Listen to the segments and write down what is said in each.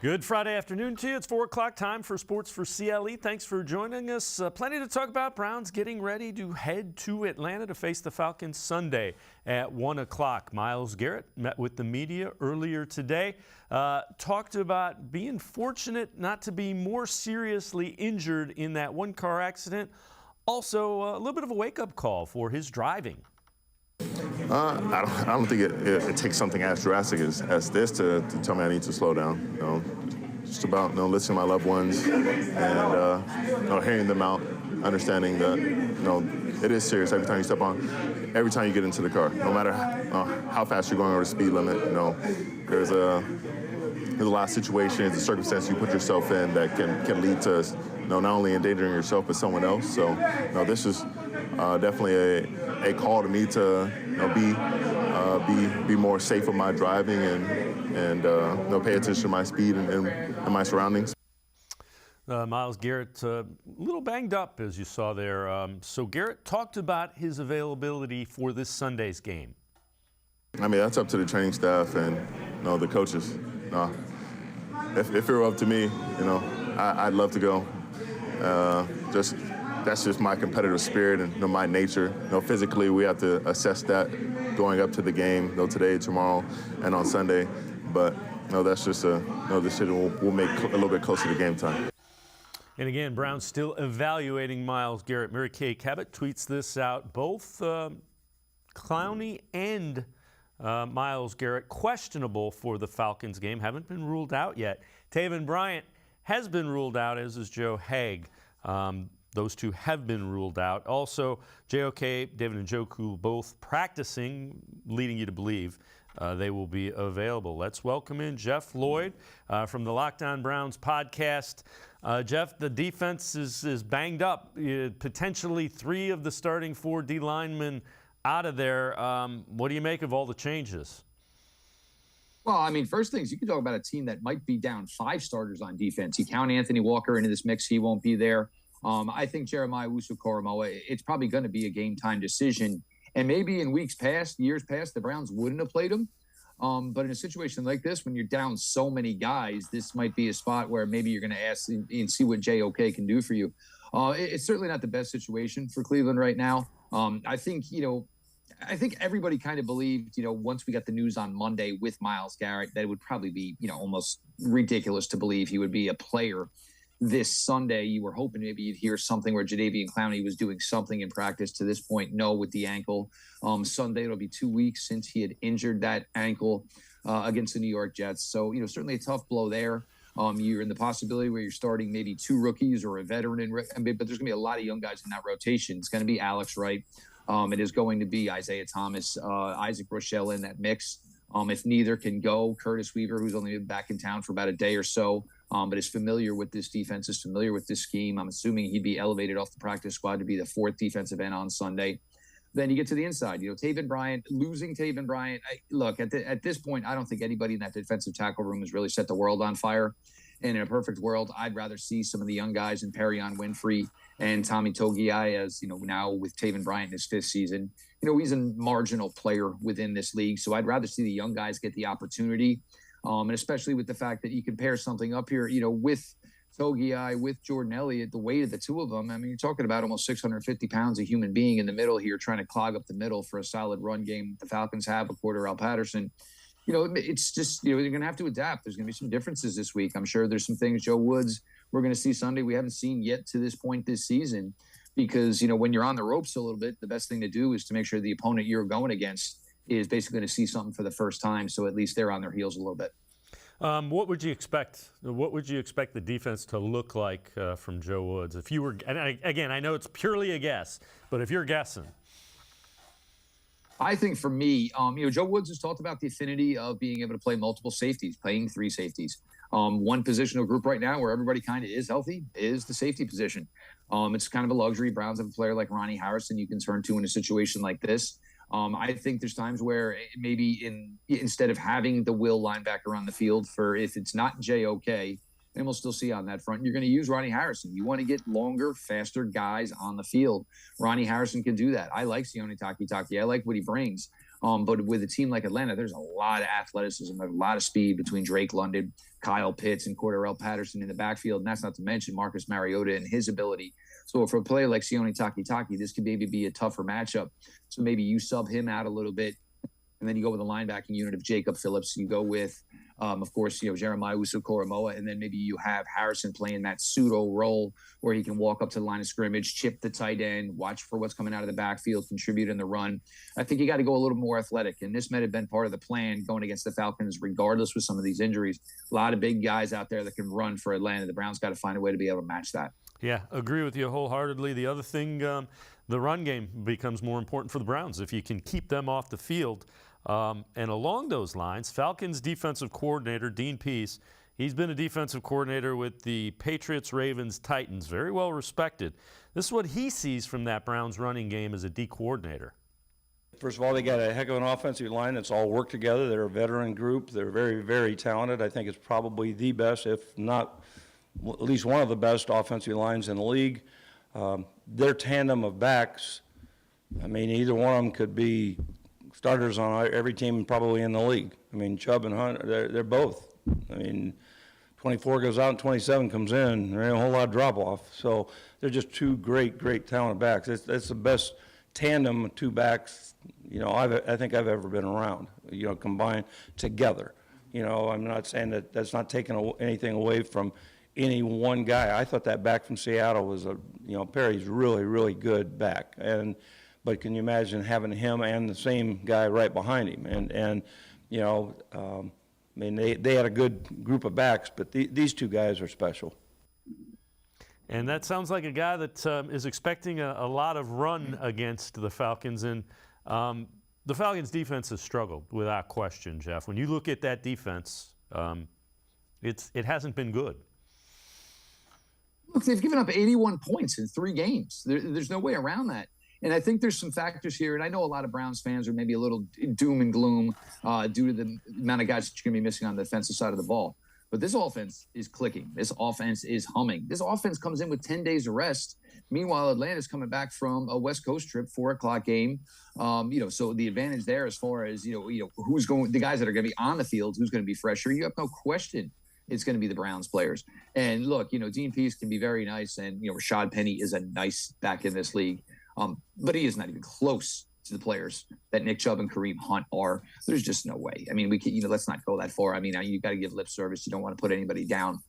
Good Friday afternoon to you. It's 4 o'clock time for Sports4CLE. Thanks for joining us. Plenty to talk about. Browns getting ready to head to Atlanta to face the Falcons Sunday at 1 o'clock. Myles Garrett met with the media earlier today. Talked about being fortunate not to be more seriously injured in that one car accident. Also, a little bit of a wake-up call for his driving. I don't think it takes something as drastic as this to tell me I need to slow down. You know, just about listening to my loved ones and hearing them out, understanding that it is serious every time you step on, every time you get into the car, no matter how fast you're going over the speed limit. There's a lot of situations, the circumstances you put yourself in that can lead to not only endangering yourself but someone else. So this is definitely a call to me to be more safe with my driving and pay attention to my speed and my surroundings. Myles Garrett, a little banged up, as you saw there. So Garrett talked about his availability for this Sunday's game. I mean, that's up to the training staff and the coaches. If it were up to me, I'd love to go. That's just my competitive spirit and my nature. Physically, we have to assess that going up to the game, today, tomorrow, and on Sunday. But that's just a decision we'll make a little bit closer to game time. And again, Browns still evaluating Myles Garrett. Mary Kay Cabot tweets this out. Both Clowney and Myles Garrett questionable for the Falcons game. Haven't been ruled out yet. Taven Bryant has been ruled out, as is Joe Haeg. Those two have been ruled out. Also, JOK, David Njoku, both practicing, leading you to believe they will be available. Let's welcome in Jeff Lloyd from the Locked On Browns podcast. Jeff, the defense is banged up. Potentially 3 of the starting 4 D linemen out of there. What do you make of all the changes? Well, I mean, first things, you can talk about a team that might be down 5 starters on defense. You count Anthony Walker into this mix, he won't be there. I think Jeremiah Owusu-Koramoah, it's probably going to be a game-time decision. And maybe in years past, the Browns wouldn't have played him. But in a situation like this, when you're down so many guys, this might be a spot where maybe you're going to ask and see what JOK can do for you. It's certainly not the best situation for Cleveland right now. I think everybody kind of believed, once we got the news on Monday with Myles Garrett, that it would probably be, almost ridiculous to believe he would be a player this Sunday. You were hoping maybe you'd hear something where Jadeveon Clowney was doing something in practice. To this point, no, with the ankle. Sunday, it'll be 2 weeks since he had injured that ankle against the New York Jets. So, certainly a tough blow there. You're in the possibility where you're starting maybe 2 rookies or a veteran, but there's going to be a lot of young guys in that rotation. It's going to be Alex Wright. It is going to be Isaiah Thomas, Isaac Rochelle in that mix. If neither can go, Curtis Weaver, who's only been back in town for about a day or so, but is familiar with this defense, is familiar with this scheme. I'm assuming he'd be elevated off the practice squad to be the 4th defensive end on Sunday. Then you get to the inside. Taven Bryant, losing Taven Bryant. Look, at this point, I don't think anybody in that defensive tackle room has really set the world on fire. And in a perfect world, I'd rather see some of the young guys in Perion Winfrey and Tommy Togiai, as now with Taven Bryant in his 5th season. He's a marginal player within this league, so I'd rather see the young guys get the opportunity. And especially with the fact that you can pair something up here, with Togiai, with Jordan Elliott, the weight of the two of them. I mean, you're talking about almost 650 pounds of human being in the middle here, trying to clog up the middle for a solid run game. The Falcons have a Cordell Patterson. It's just, you're going to have to adapt. There's going to be some differences this week. I'm sure there's some things, Joe Woods, we're going to see Sunday we haven't seen yet to this point this season. Because, when you're on the ropes a little bit, the best thing to do is to make sure the opponent you're going against is basically going to see something for the first time. So at least they're on their heels a little bit. What would you expect? What would you expect the defense to look like from Joe Woods? If you were, and again, I know it's purely a guess, but if you're guessing. I think for me, Joe Woods has talked about the affinity of being able to play multiple safeties, playing 3 safeties. One positional group right now where everybody kind of is healthy is the safety position. It's kind of a luxury. Browns have a player like Ronnie Harrison you can turn to in a situation like this. I think there's times where maybe instead of having the will linebacker on the field for if it's not JOK, and we'll still see on that front, you're going to use Ronnie Harrison. You want to get longer, faster guys on the field. Ronnie Harrison can do that. I like Sione Takitaki. I like what he brings. But with a team like Atlanta, there's a lot of athleticism, there's a lot of speed between Drake London, Kyle Pitts, and Cordarrelle Patterson in the backfield. And that's not to mention Marcus Mariota and his ability. So for a player like Sione Takitaki, this could maybe be a tougher matchup. So maybe you sub him out a little bit, and then you go with the linebacking unit of Jacob Phillips. You go with, of course, Jeremiah Usu-Koromoa, and then maybe you have Harrison playing that pseudo role where he can walk up to the line of scrimmage, chip the tight end, watch for what's coming out of the backfield, contribute in the run. I think you got to go a little more athletic, and this might have been part of the plan going against the Falcons, regardless with some of these injuries. A lot of big guys out there that can run for Atlanta. The Browns got to find a way to be able to match that. Yeah, agree with you wholeheartedly. The other thing, the run game becomes more important for the Browns if you can keep them off the field. And along those lines, Falcons defensive coordinator Dean Pease, he's been a defensive coordinator with the Patriots, Ravens, Titans, very well respected. This is what he sees from that Browns running game as a D coordinator. First of all, they got a heck of an offensive line that's all worked together. They're a veteran group. They're very, very talented. I think it's probably the best, if not at least one of the best offensive lines in the league. Their tandem of backs, I mean, either one of them could be starters on every team probably in the league. I mean, Chubb and Hunt, they're both. I mean, 24 goes out and 27 comes in. There ain't a whole lot of drop-off. So they're just two great, great talented backs. That's the best tandem of two backs, I think I've ever been around, combined together. I'm not saying that that's not taking anything away from any one guy. I thought that back from Seattle was Perry's really, really good back. But can you imagine having him and the same guy right behind him? I mean, they had a good group of backs, but these two guys are special. And that sounds like a guy that is expecting a lot of run against the Falcons. And the Falcons' defense has struggled without question, Jeff. When you look at that defense, it hasn't been good. Look, they've given up 81 points in 3 games. There's no way around that. And I think there's some factors here, and I know a lot of Browns fans are maybe a little doom and gloom due to the amount of guys that you're going to be missing on the defensive side of the ball. But this offense is clicking. This offense is humming. This offense comes in with 10 days of rest. Meanwhile, Atlanta's coming back from a West Coast trip, 4:00 game. So the advantage there as far as, who's going, the guys that are going to be on the field, who's going to be fresher, you have no question it's going to be the Browns players. And look, Dean Pease can be very nice, and, Rashad Penny is a nice back in this league. But he is not even close to the players that Nick Chubb and Kareem Hunt are. There's just no way. I mean, we can, let's not go that far. I mean, you got to give lip service. You don't want to put anybody down.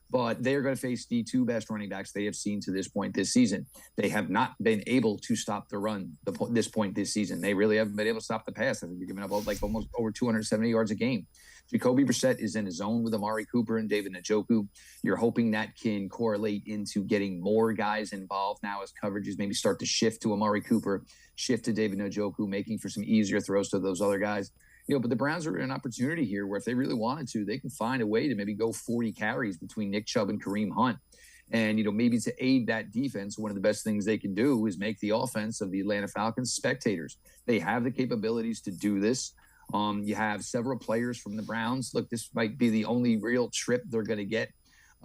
But they're going to face the 2 best running backs they have seen to this point this season. They have not been able to stop the run this point this season. They really haven't been able to stop the pass. I think they're giving up almost over 270 yards a game. Jacoby Brissett is in his zone with Amari Cooper and David Njoku. You're hoping that can correlate into getting more guys involved now as coverages maybe start to shift to Amari Cooper, shift to David Njoku, making for some easier throws to those other guys. But the Browns are in an opportunity here where if they really wanted to, they can find a way to maybe go 40 carries between Nick Chubb and Kareem Hunt. And, maybe to aid that defense, one of the best things they can do is make the offense of the Atlanta Falcons spectators. They have the capabilities to do this. You have several players from the Browns. Look, this might be the only real trip they're going to get,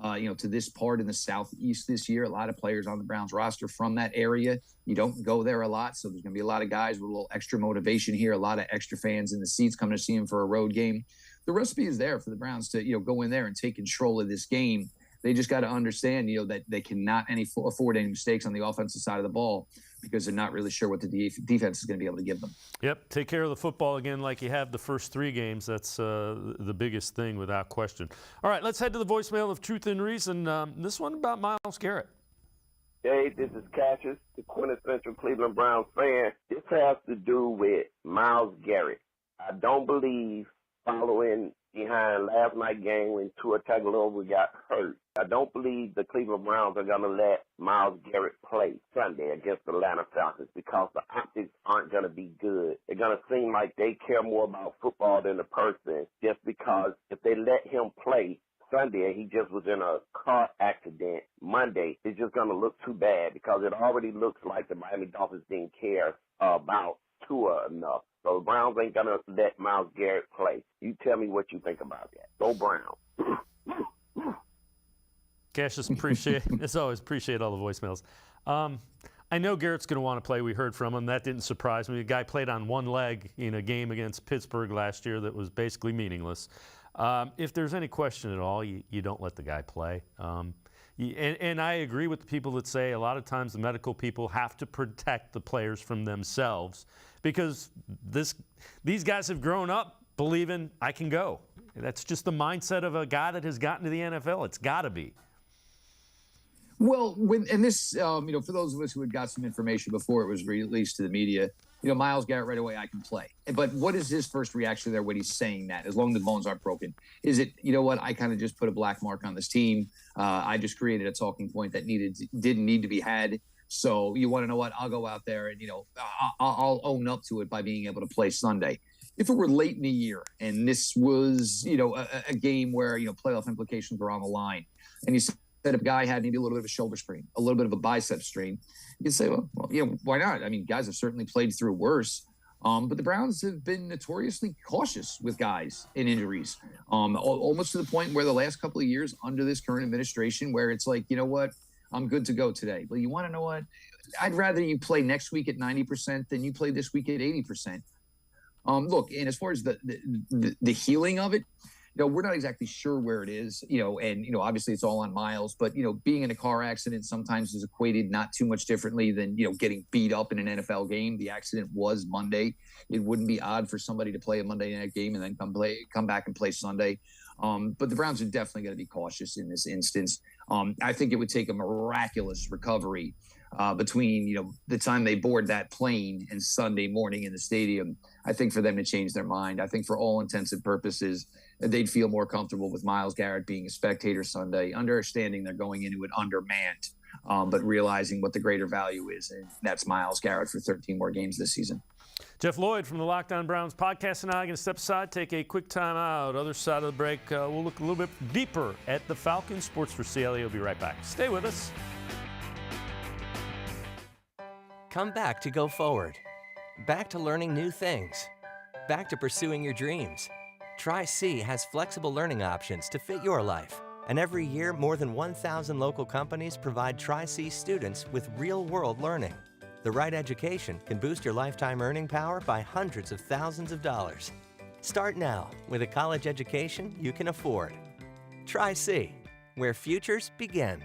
to this part in the Southeast this year. A lot of players on the Browns roster from that area. You don't go there a lot, so there's going to be a lot of guys with a little extra motivation here, a lot of extra fans in the seats coming to see him for a road game. The recipe is there for the Browns to, go in there and take control of this game. They just got to understand, that they cannot afford any mistakes on the offensive side of the ball because they're not really sure what the defense is going to be able to give them. Yep, take care of the football again like you have the first 3 games. That's the biggest thing without question. All right, let's head to the voicemail of Truth and Reason. This one about Myles Garrett. Hey, this is Cassius, the quintessential Cleveland Browns fan. This has to do with Myles Garrett. I don't believe following behind last night's game when Tua Tagovailoa got hurt, I don't believe the Cleveland Browns are going to let Myles Garrett play Sunday against the Atlanta Falcons because the optics aren't going to be good. They're going to seem like they care more about football than the person just because if they let him play Sunday, he just was in a car accident Monday, it's just going to look too bad because it already looks like the Miami Dolphins didn't care about Tua enough. So the Browns ain't going to let Myles Garrett play. You tell me what you think about that. Go Browns. Cassius, as always, appreciate all the voicemails. I know Garrett's going to want to play. We heard from him. That didn't surprise me. The guy played on one leg in a game against Pittsburgh last year that was basically meaningless. If there's any question at all, you don't let the guy play. And I agree with the people that say a lot of times the medical people have to protect the players from themselves because these guys have grown up believing I can go. That's just the mindset of a guy that has gotten to the NFL. It's got to be. Well, for those of us who had got some information before it was released to the media, Myles Garrett right away, I can play. But what is his first reaction there when he's saying that, as long as the bones aren't broken? Is it, I kind of just put a black mark on this team. I just created a talking point that didn't need to be had. So you want to know what? I'll go out there and, I'll own up to it by being able to play Sunday. If it were late in the year and this was, a game where, playoff implications were on the line, and you said if a guy had maybe a little bit of a shoulder sprain, a little bit of a bicep strain, you'd say, well, why not? I mean, guys have certainly played through worse. But the Browns have been notoriously cautious with guys in injuries, almost to the point where the last couple of years under this current administration, where it's like, you know what, I'm good to go today. But you want to know what? I'd rather you play next week at 90% than you play this week at 80%. Look, and as far as the healing of it, we're not exactly sure where it is, and, obviously it's all on Myles, but, being in a car accident sometimes is equated not too much differently than, getting beat up in an NFL game. The accident was Monday. It wouldn't be odd for somebody to play a Monday night game and then come back and play Sunday. But the Browns are definitely going to be cautious in this instance. I think it would take a miraculous recovery between, the time they board that plane and Sunday morning in the stadium, I think, for them to change their mind. I think for all intents and purposes, they'd feel more comfortable with Myles Garrett being a spectator Sunday, understanding they're going into it undermanned, but realizing what the greater value is, and that's Myles Garrett for 13 more games this season. Jeff Lloyd from the Locked On Browns podcast and I are going to step aside, take a quick time out. Other side of the break, we'll look a little bit deeper at the Falcons. Sports4CLE will be right back. Stay with us. Come back to go forward. Back to learning new things. Back to pursuing your dreams. Tri-C has flexible learning options to fit your life. And every year, more than 1,000 local companies provide Tri-C students with real-world learning. The right education can boost your lifetime earning power by hundreds of thousands of dollars. Start now with a college education you can afford. Tri-C, where futures begin.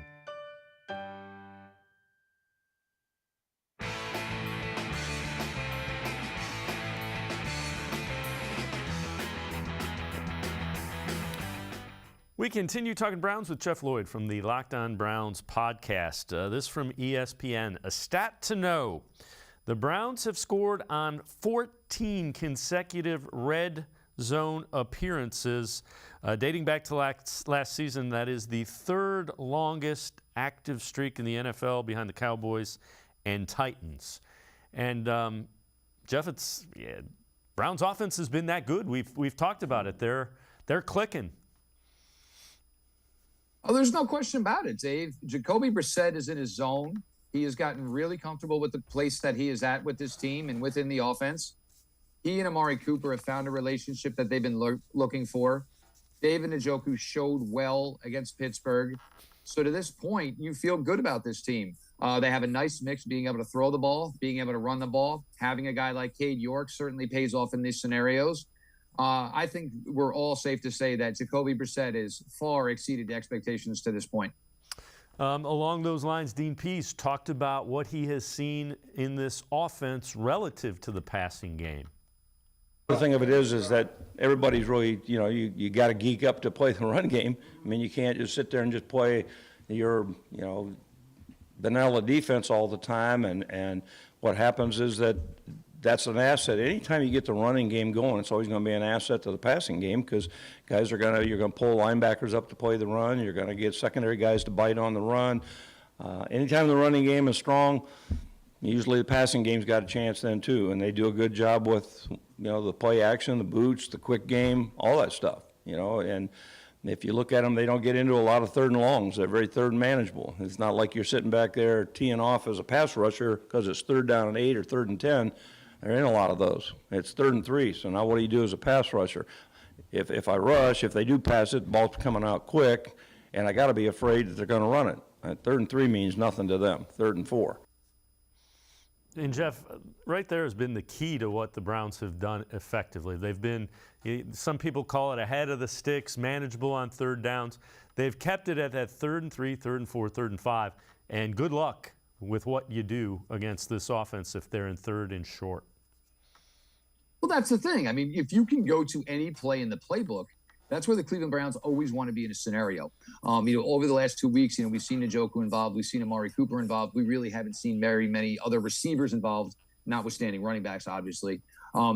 We continue talking Browns with Jeff Lloyd from the Locked On Browns podcast. This from ESPN. A stat to know. The Browns have scored on 14 consecutive red zone appearances dating back to last season. That is the third longest active streak in the NFL behind the Cowboys and Titans. And Jeff, Browns offense has been that good. We've talked about it. They're clicking. Oh, there's no question about it, Dave. Jacoby Brissett is in his zone. He has gotten really comfortable with the place that he is at with this team and within the offense. He and Amari Cooper have found a relationship that they've been looking for. David Njoku showed well against Pittsburgh. So to this point, you feel good about this team. They have a nice mix, being able to throw the ball, being able to run the ball. Having a guy like Cade York certainly pays off in these scenarios. I think we're all safe to say that Jacoby Brissett has far exceeded the expectations to this point. Along those lines, Dean Pease talked about what he has seen in this offense relative to the passing game. The thing of it is that everybody's really, you got to geek up to play the run game. I mean, you can't just sit there and just play your, vanilla defense all the time. And what happens is that's an asset. Anytime you get the running game going, it's always going to be an asset to the passing game because guys you're going to pull linebackers up to play the run. You're going to get secondary guys to bite on the run. Anytime the running game is strong, usually the passing game's got a chance then too, and they do a good job with the play action, the boots, the quick game, all that stuff. And if you look at them, they don't get into a lot of third and longs. They're very third and manageable. It's not like you're sitting back there teeing off as a pass rusher because it's 3rd down and 8 or 3rd and 10. There ain't a lot of those. It's 3rd and 3. So now what do you do as a pass rusher? If I rush, if they do pass it, the ball's coming out quick, and I got to be afraid that they're going to run it. 3rd and 3 means nothing to them. 3rd and 4. And Jeff, right there has been the key to what the Browns have done effectively. They've been, some people call it ahead of the sticks, manageable on third downs. They've kept it at that 3rd and 3, 3rd and 4, 3rd and 5. And good luck with what you do against this offense if they're in 3rd and short. Well, that's the thing. I mean, if you can go to any play in the playbook, that's where the Cleveland Browns always want to be in a scenario. Over the last 2 weeks, we've seen Njoku involved. We've seen Amari Cooper involved. We really haven't seen very many other receivers involved, notwithstanding running backs, obviously.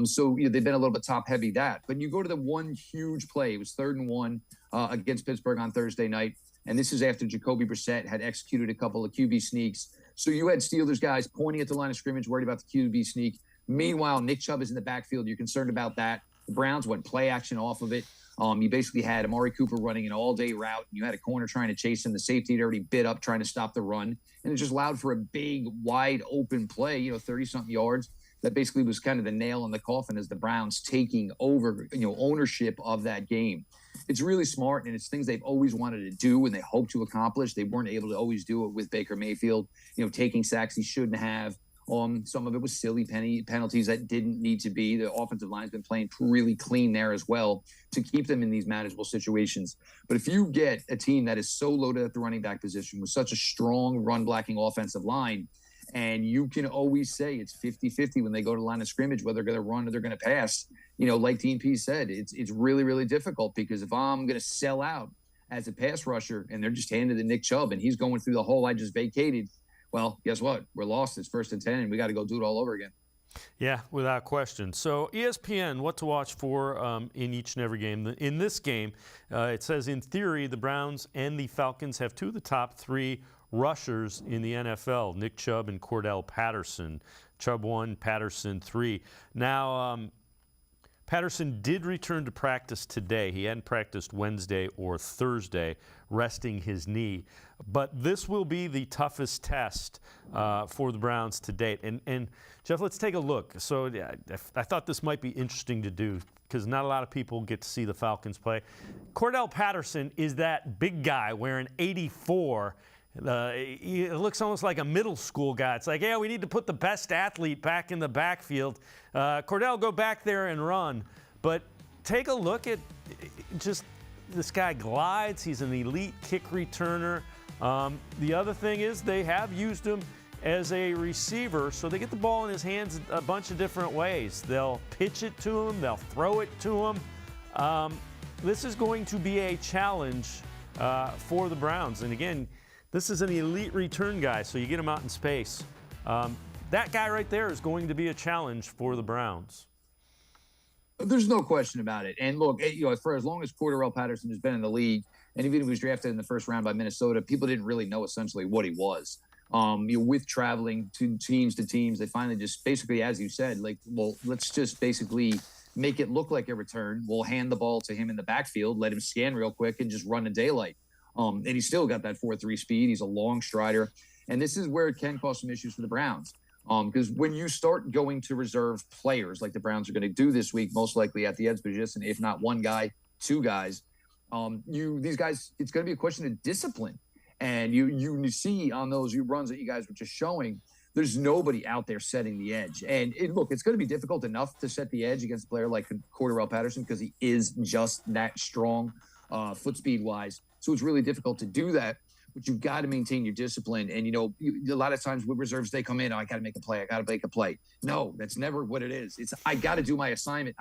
So they've been a little bit top heavy that. But you go to the one huge play. It was 3rd and 1 against Pittsburgh on Thursday night. And this is after Jacoby Brissett had executed a couple of QB sneaks. So you had Steelers guys pointing at the line of scrimmage, worried about the QB sneak. Meanwhile, Nick Chubb is in the backfield. You're concerned about that. The Browns went play action off of it. You basically had Amari Cooper running an all-day route. You had a corner trying to chase him. The safety had already bit up trying to stop the run. And it just allowed for a big, wide open play, 30-something yards. That basically was kind of the nail in the coffin as the Browns taking over, ownership of that game. It's really smart, and it's things they've always wanted to do and they hope to accomplish. They weren't able to always do it with Baker Mayfield, taking sacks he shouldn't have. Some of it was silly penalties that didn't need to be. The offensive line's been playing really clean there as well to keep them in these manageable situations. But if you get a team that is so loaded at the running back position with such a strong run-blocking offensive line, and you can always say it's 50-50 when they go to the line of scrimmage, whether they're going to run or they're going to pass, like Dean P said, it's really, really difficult because if I'm going to sell out as a pass rusher and they're just handed to Nick Chubb and he's going through the hole I just vacated, well, guess what? We're lost. It's 1st and 10, and we got to go do it all over again. Yeah, without question. So ESPN, what to watch for in each and every game. In this game, it says in theory the Browns and the Falcons have 2 of the top 3 rushers in the NFL, Nick Chubb and Cordell Patterson. Chubb 1, Patterson 3. Now, Patterson did return to practice today. He hadn't practiced Wednesday or Thursday, resting his knee. But this will be the toughest test for the Browns to date. And Jeff, let's take a look. So I thought this might be interesting to do because not a lot of people get to see the Falcons play. Cordell Patterson is that big guy wearing 84. It looks almost like a middle school guy. It's like, yeah, we need to put the best athlete back in the backfield. Cordell, go back there and run. But take a look at just this guy glides. He's an elite kick returner. The other thing is they have used him as a receiver, so they get the ball in his hands a bunch of different ways. They'll pitch it to him. They'll throw it to him. This is going to be a challenge for the Browns. And again, this is an elite return guy, so you get him out in space. That guy right there is going to be a challenge for the Browns. There's no question about it. And look, for as long as Cordell Patterson has been in the league, and even if he was drafted in the first round by Minnesota, people didn't really know essentially what he was. With traveling to teams, they finally just basically, as you said, let's just basically make it look like a return. We'll hand the ball to him in the backfield, let him scan real quick, and just run to daylight. And he's still got that 4.3 speed. He's a long strider. And this is where it can cause some issues for the Browns. Because when you start going to reserve players like the Browns are going to do this week, most likely at the edge position, if not one guy, 2 guys, these guys, it's going to be a question of discipline. And you see on those runs that you guys were just showing, there's nobody out there setting the edge. And look, it's going to be difficult enough to set the edge against a player like Cordell Patterson because he is just that strong foot speed wise. So it's really difficult to do that. But you've got to maintain your discipline. And, a lot of times with reserves, they come in, I got to make a play. I got to make a play. No, that's never what it is. It's, I got to do my assignment.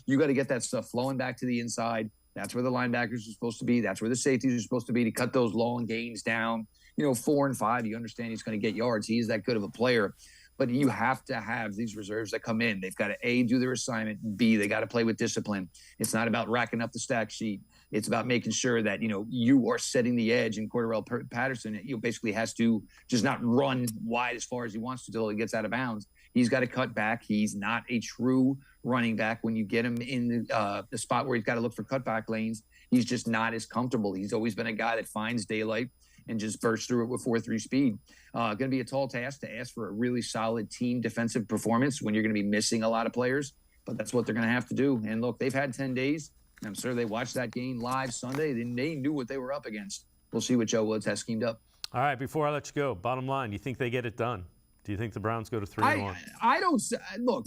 You got to get that stuff flowing back to the inside. That's where the linebackers are supposed to be. That's where the safeties are supposed to be to cut those long gains down. 4 and 5, you understand he's going to get yards. He is that good of a player. But you have to have these reserves that come in. They've got to, A, do their assignment. B, they got to play with discipline. It's not about racking up the stack sheet. It's about making sure that, you are setting the edge. And Cordell Patterson, basically has to just not run wide as far as he wants to until he gets out of bounds. He's got to cut back. He's not a true running back. When you get him in the spot where he's got to look for cutback lanes, he's just not as comfortable. He's always been a guy that finds daylight and just bursts through it with 4.3 speed. Going to be a tall task to ask for a really solid team defensive performance when you're going to be missing a lot of players, but that's what they're going to have to do. And look, they've had 10 days. I'm sure they watched that game live Sunday. They knew what they were up against. We'll see what Joe Woods has schemed up. All right, before I let you go, bottom line, do you think they get it done? Do you think the Browns go to 3-1? I don't look.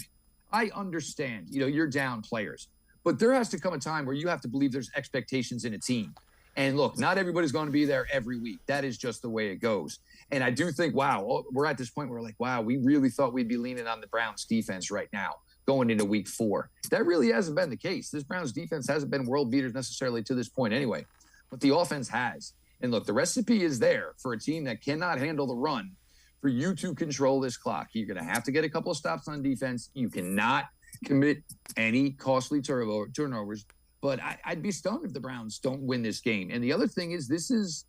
I understand. You're down players, but there has to come a time where you have to believe there's expectations in a team. And look, not everybody's going to be there every week. That is just the way it goes. And I do think, wow, we're at this point where we're like, wow, we really thought we'd be leaning on the Browns defense right now going into week 4. That really hasn't been the case. This Browns defense hasn't been world beaters necessarily to this point anyway, but the offense has. And look, the recipe is there for a team that cannot handle the run for you to control this clock. You're going to have to get a couple of stops on defense. You cannot commit any costly turnovers. But I'd be stunned if the Browns don't win this game. And the other thing is this is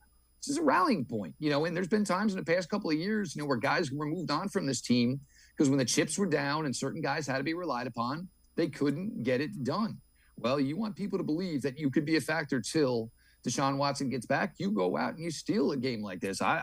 a rallying point, and there's been times in the past couple of years, where guys were moved on from this team because when the chips were down and certain guys had to be relied upon, they couldn't get it done. Well, you want people to believe that you could be a factor till Deshaun Watson gets back. You go out and you steal a game like this. I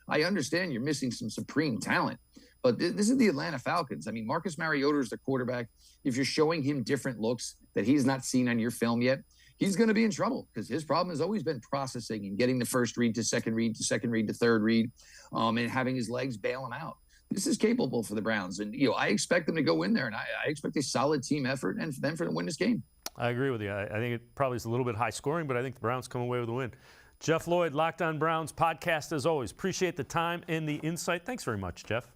understand you're missing some supreme talent, but this is the Atlanta Falcons. I mean, Marcus Mariota is the quarterback. If you're showing him different looks that he's not seen on your film yet, he's going to be in trouble because his problem has always been processing and getting the first read to second read to second read to third read, and having his legs bail him out. This is capable for the Browns, and I expect them to go in there, and I expect a solid team effort and for them to win this game. I agree with you. I think it probably is a little bit high scoring, but I think the Browns come away with a win. Jeff Lloyd, Locked On Browns podcast as always. Appreciate the time and the insight. Thanks very much, Jeff.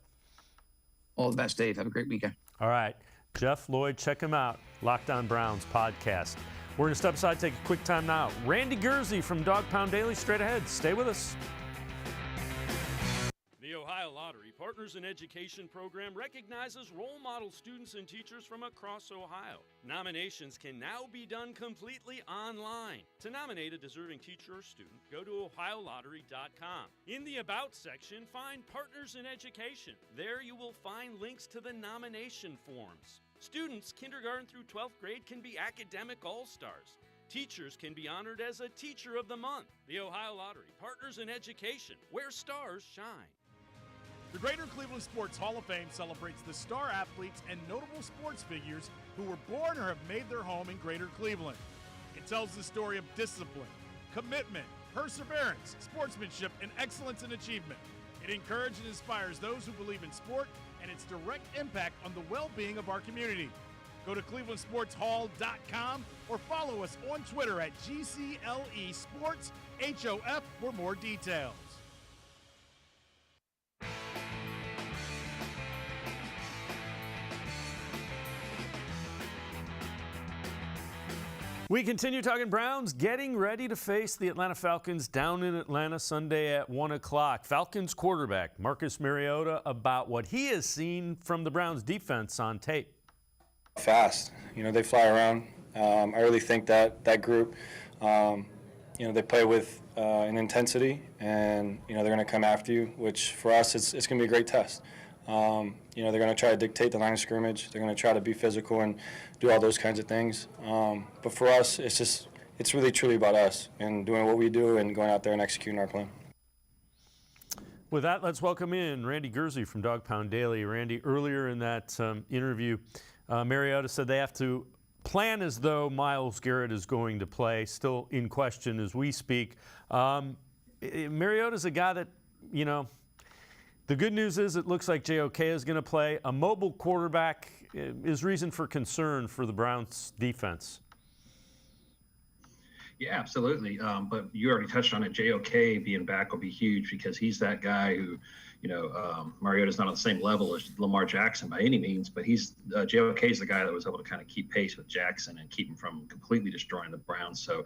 All the best, Dave. Have a great weekend. All right. Jeff Lloyd, check him out. Locked On Browns podcast. We're going to step aside, take a quick time now. Randy Gurzi from Dog Pound Daily, straight ahead. Stay with us. The Ohio Lottery Partners in Education program recognizes role model students and teachers from across Ohio. Nominations can now be done completely online. To nominate a deserving teacher or student, go to OhioLottery.com. In the About section, find Partners in Education. There you will find links to the nomination forms. Students kindergarten through 12th grade can be academic all-stars. Teachers can be honored as a Teacher of the Month. The Ohio Lottery Partners in Education, where stars shine. The Greater Cleveland Sports Hall of Fame celebrates the star athletes and notable sports figures who were born or have made their home in Greater Cleveland. It tells the story of discipline, commitment, perseverance, sportsmanship, and excellence in achievement. It encourages and inspires those who believe in sport and its direct impact on the well-being of our community. Go to clevelandsportshall.com or follow us on Twitter at GCLE Sports HOF for more details. We continue talking Browns, getting ready to face the Atlanta Falcons down in Atlanta Sunday at 1 o'clock. Falcons quarterback Marcus Mariota about what he has seen from the Browns defense on tape. Fast. They fly around. I really think that group, they play with an intensity, and, they're going to come after you, which for us it's going to be a great test. They're going to try to dictate the line of scrimmage. They're going to try to be physical and do all those kinds of things. But for us, it's really truly about us and doing what we do and going out there and executing our plan. With that, let's welcome in Randy Gurzi from Dog Pound Daily. Randy, earlier in that interview, Mariota said they have to plan as though Myles Garrett is going to play, still in question as we speak. Mariota's a guy that, the good news is it looks like JOK is going to play. A mobile quarterback is reason for concern for the Browns defense. Yeah, absolutely. But you already touched on it. JOK being back will be huge because he's that guy who, Mariota's not on the same level as Lamar Jackson by any means, but JOK is the guy that was able to kind of keep pace with Jackson and keep him from completely destroying the Browns. So,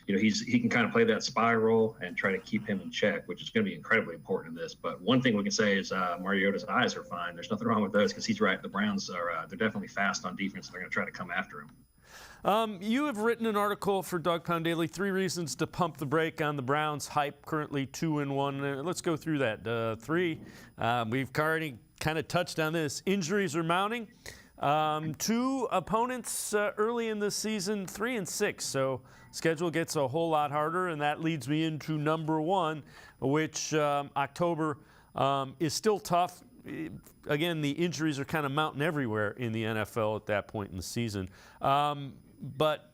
he can kind of play that spy role and try to keep him in check, which is going to be incredibly important in this. But one thing we can say is Mariota's eyes are fine. There's nothing wrong with those because he's right. The Browns they're definitely fast on defense, and they're going to try to come after him. You have written an article for Dog Pound Daily, 3 reasons to pump the brake on the Browns hype, currently 2-1. Let's go through that. 3, we've already kind of touched on this. Injuries are mounting. 2 opponents early in the season, 3-6. So schedule gets a whole lot harder, and that leads me into number 1, which October is still tough. Again, the injuries are kind of mounting everywhere in the NFL at that point in the season. But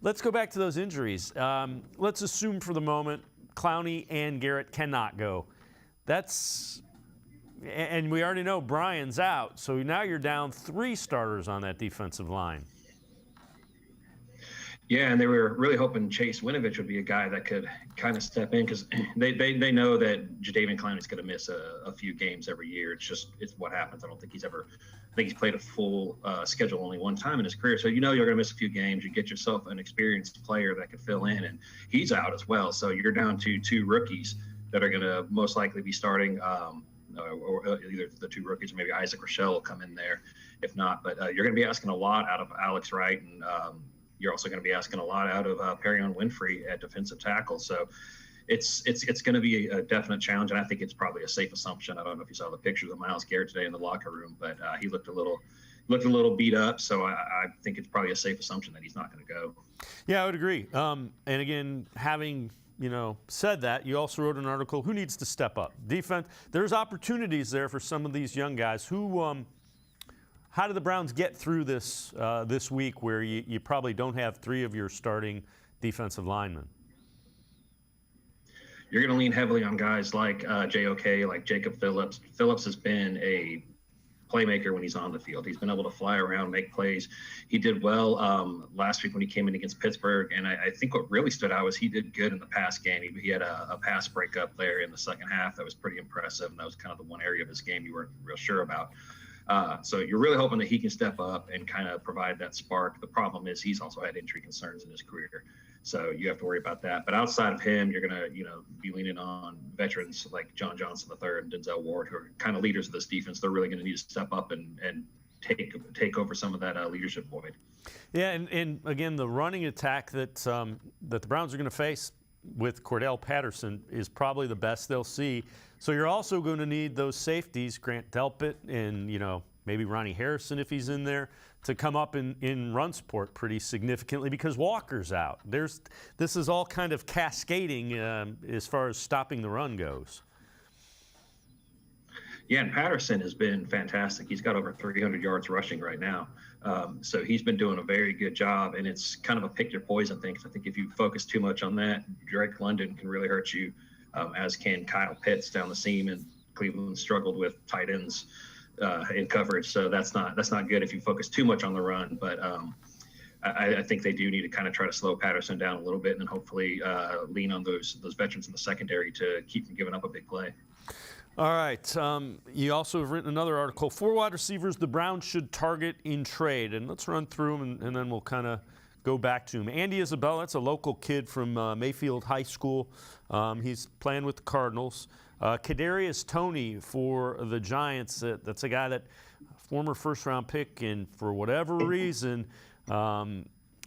let's go back to those injuries. Let's assume for the moment Clowney and Garrett cannot go. That's and we already know Brian's out, so now you're down 3 starters on that defensive line. Yeah, and they were really hoping Chase Winovich would be a guy that could kind of step in because they know that Jadeveon Clowney's going to miss a few games every year. It's what happens. I think he's played a full schedule only one time in his career. So you're going to miss a few games. You get yourself an experienced player that could fill in, and he's out as well. So you're down to 2 rookies that are going to most likely be starting, or either the 2 rookies or maybe Isaac Rochelle will come in there if not. But you're going to be asking a lot out of Alex Wright, and you're also going to be asking a lot out of Perion Winfrey at defensive tackle. So it's going to be a definite challenge, and I think it's probably a safe assumption. I don't know if you saw the pictures of Myles Garrett today in the locker room, but he looked a little beat up. So I think it's probably a safe assumption that he's not going to go. Yeah, I would agree. And again, having said that, you also wrote an article, who needs to step up? Defense, there's opportunities there for some of these young guys. How do the Browns get through this this week where you probably don't have 3 of your starting defensive linemen? You're going to lean heavily on guys like JOK, like Jacob Phillips. Phillips has been a playmaker when he's on the field. He's been able to fly around, make plays. He did well last week when he came in against Pittsburgh, and I think what really stood out was he did good in the pass game. He had a pass breakup there in the second half that was pretty impressive, and that was kind of the one area of his game you weren't real sure about. So you're really hoping that he can step up and kind of provide that spark. The problem is he's also had injury concerns in his career, so you have to worry about that. But outside of him, you're going to be leaning on veterans like John Johnson III and Denzel Ward, who are kind of leaders of this defense. They're really going to need to step up and take over some of that leadership void. Yeah, and again, the running attack that the Browns are going to face with Cordell Patterson is probably the best they'll see. So you're also going to need those safeties, Grant Delpit and maybe Ronnie Harrison if he's in there, to come up in run support pretty significantly because Walker's out. This is all kind of cascading as far as stopping the run goes. Yeah, and Patterson has been fantastic. He's got over 300 yards rushing right now. So he's been doing a very good job, and it's kind of a pick your poison thing. I think if you focus too much on that, Drake London can really hurt you, as can Kyle Pitts down the seam, and Cleveland struggled with tight ends in coverage. So that's not good if you focus too much on the run. But I think they do need to kind of try to slow Patterson down a little bit, and then hopefully lean on those veterans in the secondary to keep from giving up a big play. All right. You also have written another article, 4 wide receivers the Browns should target in trade. And let's run through them, and then we'll kind of go back to him. Andy Isabella, that's a local kid from Mayfield High School. He's playing with the Cardinals. Kadarius Toney for the Giants. That's a guy that former first-round pick, and for whatever reason,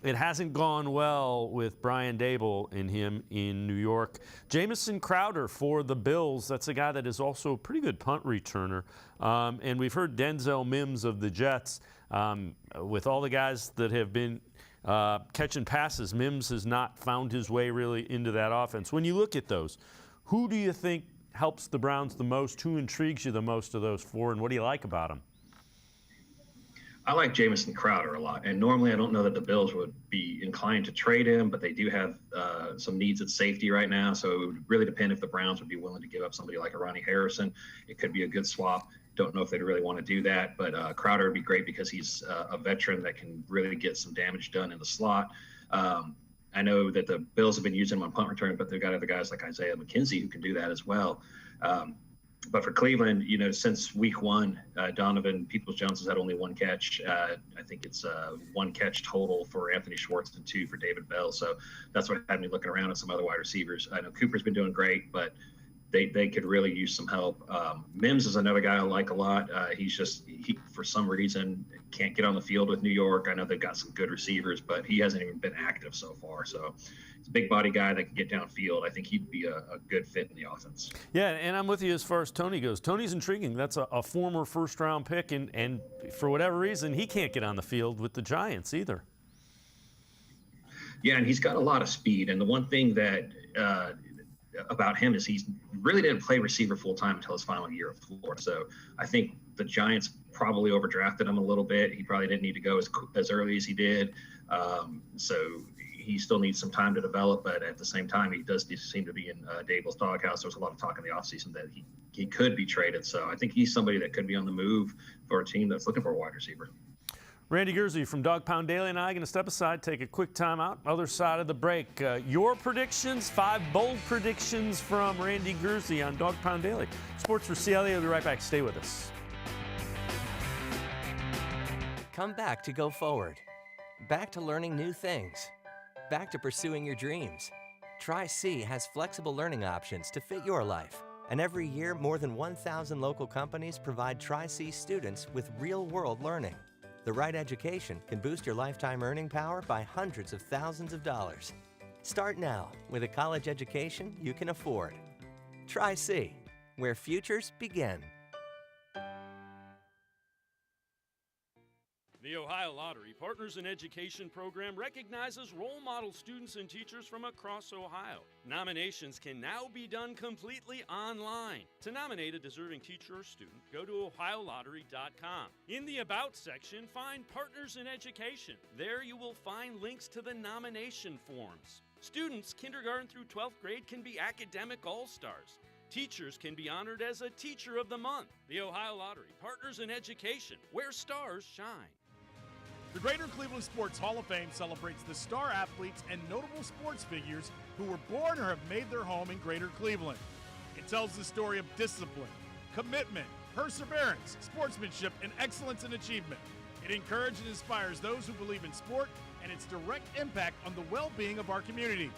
it hasn't gone well with Brian Dable and him in New York. Jamison Crowder for the Bills. That's a guy that is also a pretty good punt returner. And we've heard Denzel Mims of the Jets. With all the guys that have been catching passes, Mims has not found his way really into that offense. When you look at those, who do you think helps the Browns the most? Who intrigues you the most of those 4, and what do you like about them? I like Jamison Crowder a lot, and normally I don't know that the Bills would be inclined to trade him, but they do have some needs at safety right now, so it would really depend if the Browns would be willing to give up somebody like a Ronnie Harrison. It could be a good swap. Don't know if they'd really want to do that, but Crowder would be great because he's a veteran that can really get some damage done in the slot. I know that the Bills have been using him on punt return, but they've got other guys like Isaiah McKenzie who can do that as well. But for Cleveland, since week 1, Donovan Peoples-Jones has had only 1 catch. I think it's 1 catch total for Anthony Schwartz and 2 for David Bell. So that's what had me looking around at some other wide receivers. I know Cooper's been doing great, but they could really use some help. Mims is another guy I like a lot. He for some reason can't get on the field with New York. I know they've got some good receivers, but he hasn't even been active so far. So he's a big body guy that can get downfield. I think he'd be a good fit in the offense. Yeah, and I'm with you as far as Toney goes. Toney's intriguing. That's a former first-round pick, and for whatever reason, he can't get on the field with the Giants either. Yeah, and he's got a lot of speed. And the one thing that about him is he really didn't play receiver full-time until his final year of Florida. So I think the Giants probably overdrafted him a little bit. He probably didn't need to go as early as he did. So he still needs some time to develop, but at the same time, he does seem to be in Dable's doghouse. There was a lot of talk in the offseason that he he could be traded. So I think he's somebody that could be on the move for a team that's looking for a wide receiver. Randy Gurzi from Dog Pound Daily and I are going to step aside, take a quick time out. Other side of the break, your predictions, 5 bold predictions from Randy Gurzi on Dog Pound Daily. Sports4CLE, we'll be right back. Stay with us. Come back to go forward. Back to learning new things. Back to pursuing your dreams. Tri-C has flexible learning options to fit your life. And every year, more than 1,000 local companies provide Tri-C students with real-world learning. The right education can boost your lifetime earning power by hundreds of thousands of dollars. Start now with a college education you can afford. Tri-C, where futures begin. The Ohio Lottery Partners in Education program recognizes role model students and teachers from across Ohio. Nominations can now be done completely online. To nominate a deserving teacher or student, go to ohiolottery.com. In the About section, find Partners in Education. There you will find links to the nomination forms. Students kindergarten through 12th grade can be academic all-stars. Teachers can be honored as a Teacher of the Month. The Ohio Lottery Partners in Education, where stars shine. The Greater Cleveland Sports Hall of Fame celebrates the star athletes and notable sports figures who were born or have made their home in Greater Cleveland. It tells the story of discipline, commitment, perseverance, sportsmanship, and excellence in achievement. It encourages and inspires those who believe in sport and its direct impact on the well-being of our community.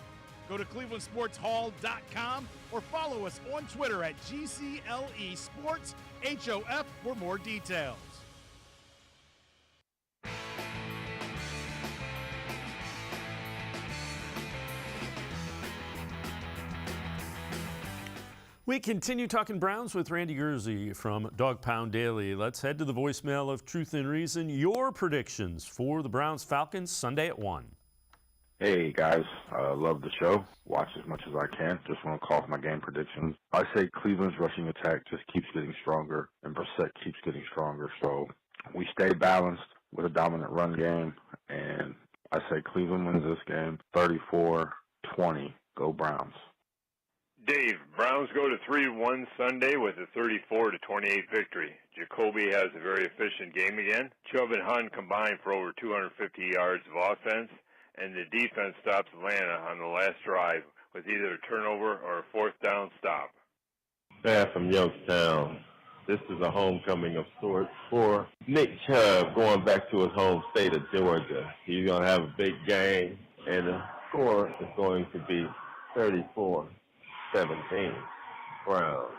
Go to clevelandsportshall.com or follow us on Twitter at GCLE Sports HOF for more details. We continue talking Browns with Randy Gurzi from Dog Pound Daily. Let's head to the voicemail of Truth and Reason. Your predictions for the Browns-Falcons Sunday at 1. Hey guys, love the show. Watch as much as I can. Just want to call for my game predictions. I say Cleveland's rushing attack just keeps getting stronger, and Brissett keeps getting stronger. So we stay balanced with a dominant run game, and I say Cleveland wins this game 34-20. Go Browns. Dave, Browns go to 3-1 Sunday with a 34-28 victory. Jacoby has a very efficient game again. Chubb and Hunt combined for over 250 yards of offense, and the defense stops Atlanta on the last drive with either a turnover or a fourth down stop. Fan from Youngstown. This is a homecoming of sorts for Nick Chubb going back to his home state of Georgia. He's going to have a big game, and the score is going to be 34-17 Browns.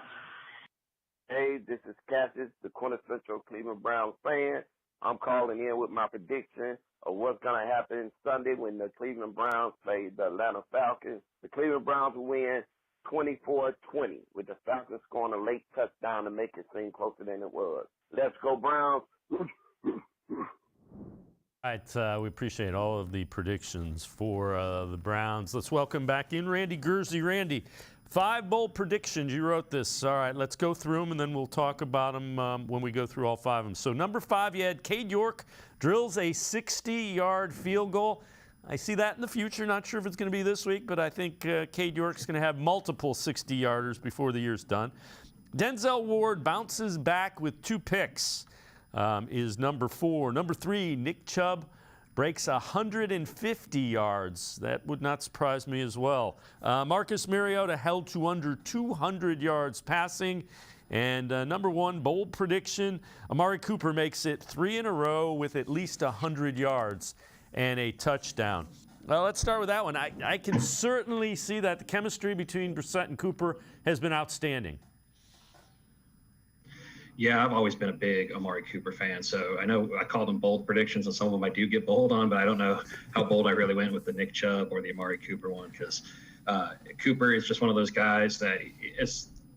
Hey, this is Cassius, the quintessential Cleveland Browns fan. I'm calling in with my prediction of what's going to happen Sunday when the Cleveland Browns play the Atlanta Falcons. The Cleveland Browns will win 24-20, with the Falcons scoring a late touchdown to make it seem closer than it was. Let's go, Browns. All right, we appreciate all of the predictions for the Browns. Let's welcome back in Randy Gurzi. Randy, 5 bold predictions. You wrote this. All right, let's go through them, and then we'll talk about them when we go through all 5 of them. So number 5, you had Cade York drills a 60-yard field goal. I see that in the future. Not sure if it's going to be this week, but I think Cade York's going to have multiple 60-yarders before the year's done. Denzel Ward bounces back with 2 picks. Is number 4. Number 3, Nick Chubb breaks 150 yards. That would not surprise me as well. Marcus Mariota held to under 200 yards passing. And number 1, bold prediction, Amari Cooper makes it 3 in a row with at least 100 yards and a touchdown. Well, let's start with that one. I can certainly see that the chemistry between Brissett and Cooper has been outstanding. Yeah, I've always been a big Amari Cooper fan, so I know I call them bold predictions, and some of them I do get bold on, but I don't know how bold I really went with the Nick Chubb or the Amari Cooper one, because Cooper is just one of those guys that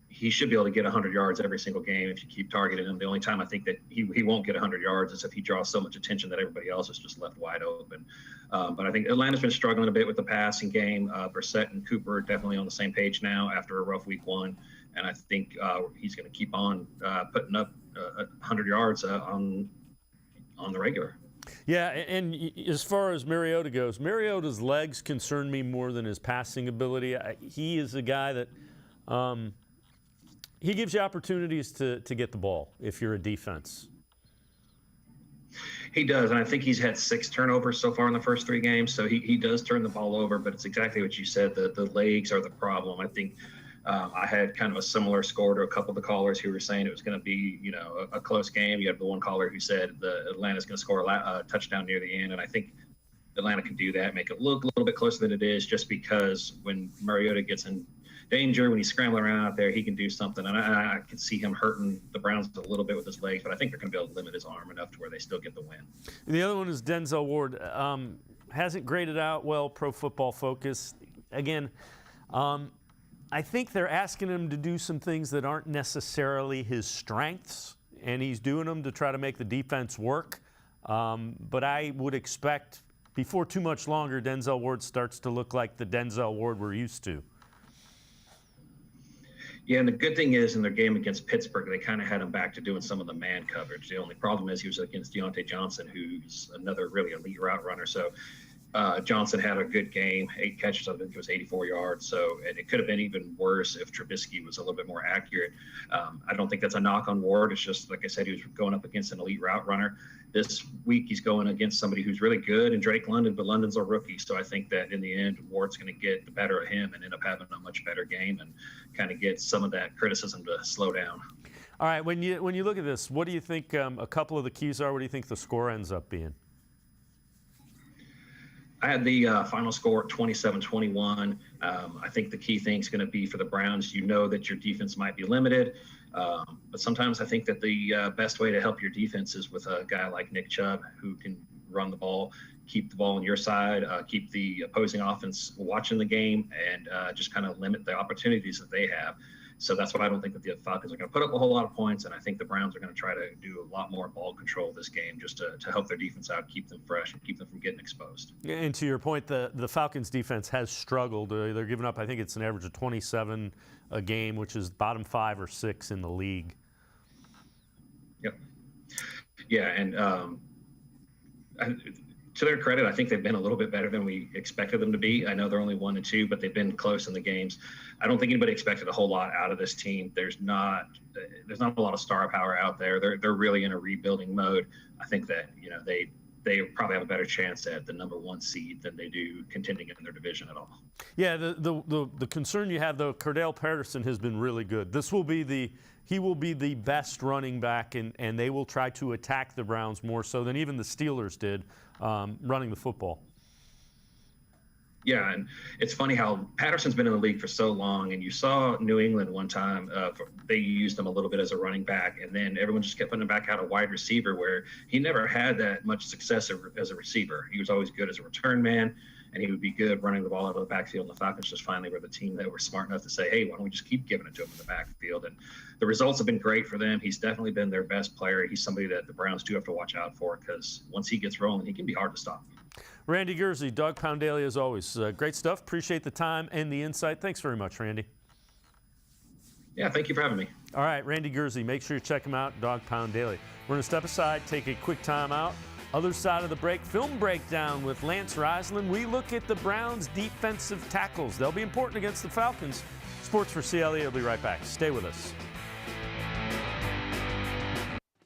he should be able to get 100 yards every single game if you keep targeting him. The only time I think that he won't get 100 yards is if he draws so much attention that everybody else is just left wide open. But I think Atlanta's been struggling a bit with the passing game. Brissett and Cooper are definitely on the same page now after a rough week 1. And I think he's going to keep on putting up 100 yards on the regular. Yeah, and as far as Mariota goes, Mariota's legs concern me more than his passing ability. He is a guy that He gives you opportunities to get the ball if you're a defense. He does, and I think he's had 6 turnovers so far in the first 3 games, so he does turn the ball over, but it's exactly what you said. The legs are the problem. I think I had kind of a similar score to a couple of the callers who were saying it was going to be, a close game. You have the one caller who said the Atlanta's going to score a touchdown near the end, and I think Atlanta can do that, make it look a little bit closer than it is, just because when Mariota gets in danger, when he's scrambling around out there, he can do something. And I can see him hurting the Browns a little bit with his legs, but I think they're going to be able to limit his arm enough to where they still get the win. And the other one is Denzel Ward. Hasn't graded out well, Pro Football Focus. Again, I think they're asking him to do some things that aren't necessarily his strengths, and he's doing them to try to make the defense work. But I would expect before too much longer, Denzel Ward starts to look like the Denzel Ward we're used to. Yeah, and the good thing is in their game against Pittsburgh, they kind of had him back to doing some of the man coverage. The only problem is he was against Deontay Johnson, who's another really elite route runner. So Johnson had a good game, 8 catches, I think it was 84 yards. So it could have been even worse if Trubisky was a little bit more accurate. I don't think that's a knock on Ward. It's just, like I said, he was going up against an elite route runner. This week he's going against somebody who's really good, and Drake London, but London's a rookie. So I think that in the end, Ward's going to get the better of him and end up having a much better game and kind of get some of that criticism to slow down. All right, when you look at this, what do you think a couple of the keys are? What do you think the score ends up being? I had the final score at 27-21. I think the key thing is going to be for the Browns. You know that your defense might be limited, but sometimes I think that the best way to help your defense is with a guy like Nick Chubb, who can run the ball, keep the ball on your side, keep the opposing offense watching the game, and just kind of limit the opportunities that they have. So that's why I don't think that the Falcons are going to put up a whole lot of points, and I think the Browns are going to try to do a lot more ball control this game just to help their defense out, keep them fresh, and keep them from getting exposed. And to your point, the Falcons defense has struggled. They're giving up, I think it's an average of 27 a game, which is bottom 5 or 6 in the league. Yep. Yeah, and to their credit, I think they've been a little bit better than we expected them to be. I know they're only 1-2, but they've been close in the games. I don't think anybody expected a whole lot out of this team. There's not a lot of star power out there. They're really in a rebuilding mode. I think that they probably have a better chance at the number 1 seed than they do contending in their division at all. Yeah, the concern you have though, Cordell Patterson has been really good. He will be the best running back, and they will try to attack the Browns more so than even the Steelers did running the football. Yeah, and it's funny how Patterson's been in the league for so long, and you saw New England one time, they used him a little bit as a running back, and then everyone just kept putting him back out a wide receiver where he never had that much success as a receiver. He was always good as a return man, and he would be good running the ball out of the backfield. And the Falcons just finally were the team that were smart enough to say, hey, why don't we just keep giving it to him in the backfield? And the results have been great for them. He's definitely been their best player. He's somebody that the Browns do have to watch out for because once he gets rolling, he can be hard to stop. Randy Gurzi, Dawg Pound-Daly, as always. Great stuff. Appreciate the time and the insight. Thanks very much, Randy. Yeah, thank you for having me. All right, Randy Gurzi. Make sure you check him out, Dawg Pound-Daly. We're going to step aside, take a quick time out. Other side of the break, film breakdown with Lance Reisland. We look at the Browns' defensive tackles. They'll be important against the Falcons. Sports for CLE will be right back. Stay with us.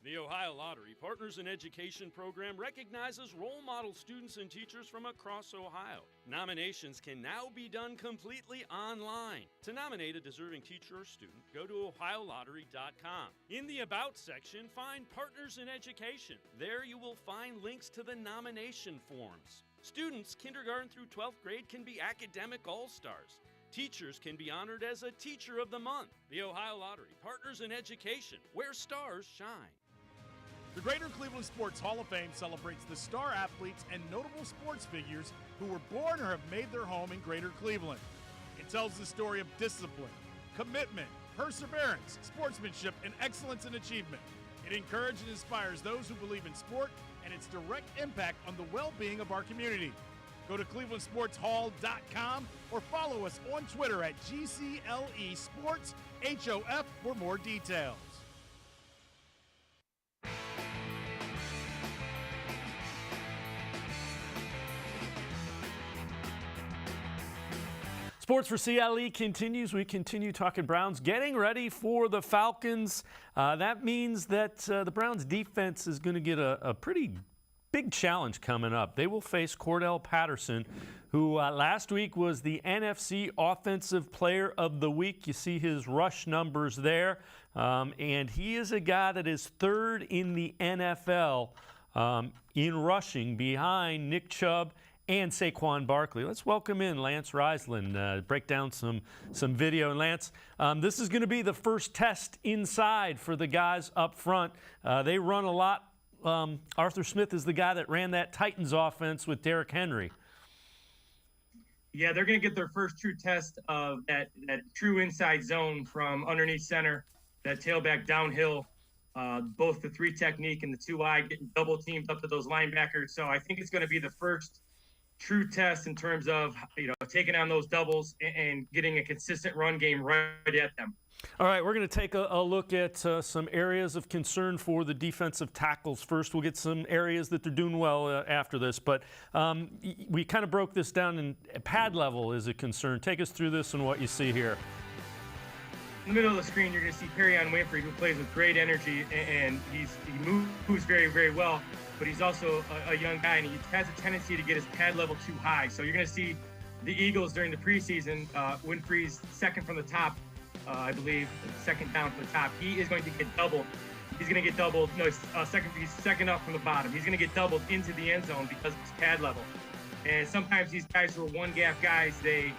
The Ohio Lottery Partners in Education program recognizes role model students and teachers from across Ohio. Nominations can now be done completely online. To nominate a deserving teacher or student, go to ohiolottery.com. In the About section, find Partners in Education. There you will find links to the nomination forms. Students kindergarten through 12th grade can be academic all-stars. Teachers can be honored as a Teacher of the Month. The Ohio Lottery Partners in Education, where stars shine. The Greater Cleveland Sports Hall of Fame celebrates the star athletes and notable sports figures who were born or have made their home in Greater Cleveland. It tells the story of discipline, commitment, perseverance, sportsmanship, and excellence in achievement. It encourages and inspires those who believe in sport and its direct impact on the well-being of our community. Go to clevelandsportshall.com or follow us on Twitter at GCLE Sports HOF for more details. Sports for CLE continues. We continue talking Browns, getting ready for the Falcons. That means that the Browns defense is going to get a pretty big challenge coming up. They will face Cordell Patterson, who last week was the NFC Offensive Player of the Week. You see his rush numbers there. And he is a guy that is third in the NFL in rushing behind Nick Chubb and Saquon Barkley. Let's welcome in Lance Reisland, break down some video. And Lance, this is going to be the first test inside for the guys up front. They run a lot. Arthur Smith is the guy that ran that Titans offense with Derrick Henry. Yeah, they're going to get their first true test of that true inside zone from underneath center, that tailback downhill, both the 3 technique and the 2-eye, getting double teamed up to those linebackers. So I think it's going to be the first true test in terms of, taking on those doubles and getting a consistent run game right at them. All right, we're going to take a look at some areas of concern for the defensive tackles first. We'll get some areas that they're doing well after this, but we kind of broke this down, and pad level is a concern. Take us through this and what you see here. In the middle of the screen, you're going to see Perrion Winfrey, who plays with great energy, and he moves very, very well, but he's also a young guy, and he has a tendency to get his pad level too high. So you're going to see the Eagles during the preseason, Winfrey's second from the top, I believe, second down from the top. He is going to get doubled. He's going to get doubled. No, he's second up from the bottom. He's going to get doubled into the end zone because of his pad level. And sometimes these guys who are one-gap guys, they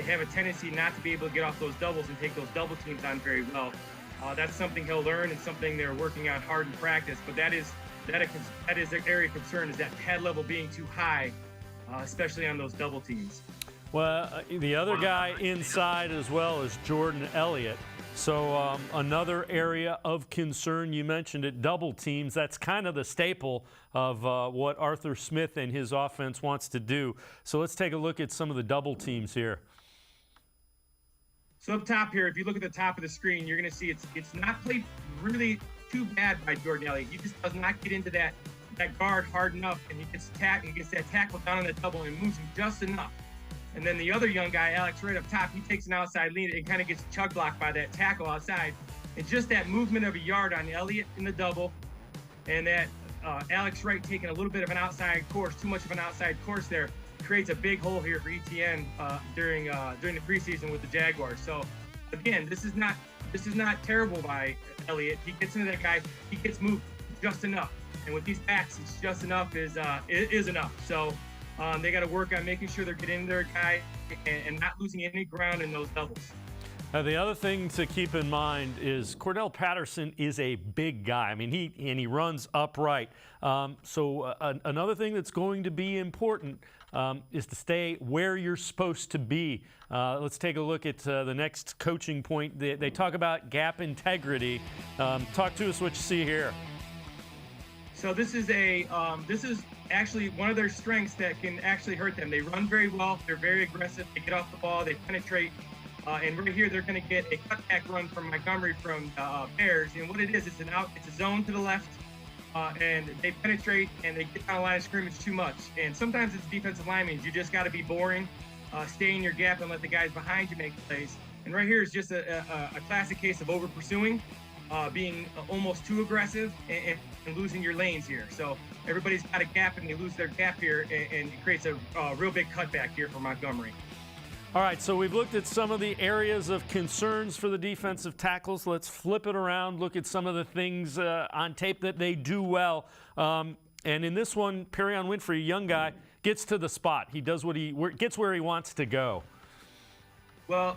have a tendency not to be able to get off those doubles and take those double teams on very well. That's something he'll learn and something they're working on hard in practice. But that is an area of concern, is that pad level being too high, especially on those double teams. Well, the other guy inside as well is Jordan Elliott. So another area of concern, you mentioned it, double teams. That's kind of the staple of what Arthur Smith and his offense wants to do. So let's take a look at some of the double teams here. So up top here, if you look at the top of the screen, you're going to see it's not played really too bad by Jordan Elliott. He just does not get into that guard hard enough, and he gets that tackle down on the double and moves him just enough. And then the other young guy, Alex, right up top, he takes an outside lead and kind of gets chug blocked by that tackle outside. And just that movement of a yard on Elliott in the double, and that Alex Wright taking a little bit of an outside course, too much of an outside course there, creates a big hole here for ETN during the preseason with the Jaguars. So again, this is not terrible by Elliott. He gets into that guy, he gets moved just enough. And with these backs, it's just enough is enough. So they got to work on making sure they're getting their guy and not losing any ground in those doubles. The other thing to keep in mind is Cordell Patterson is a big guy. I mean, he runs upright. So another thing that's going to be important is to stay where you're supposed to be. Let's take a look at the next coaching point. They talk about gap integrity. Talk to us what you see here. So this is actually one of their strengths that can actually hurt them. They run very well. They're very aggressive. They get off the ball. They penetrate. And right here, they're going to get a cutback run from Montgomery from Bears. And what it is, it's a zone to the left. And they penetrate and they get down the line of scrimmage too much. And sometimes it's defensive linemen. You just got to be boring, stay in your gap and let the guys behind you make plays. And right here is just a classic case of over pursuing, being almost too aggressive and losing your lanes here. So everybody's got a gap and they lose their gap here, and it creates a real big cutback here for Montgomery. All right, so we've looked at some of the areas of concerns for the defensive tackles. Let's flip it around, look at some of the things on tape that they do well. And in this one, Perrion Winfrey, a young guy, gets to the spot. He does gets where he wants to go. Well,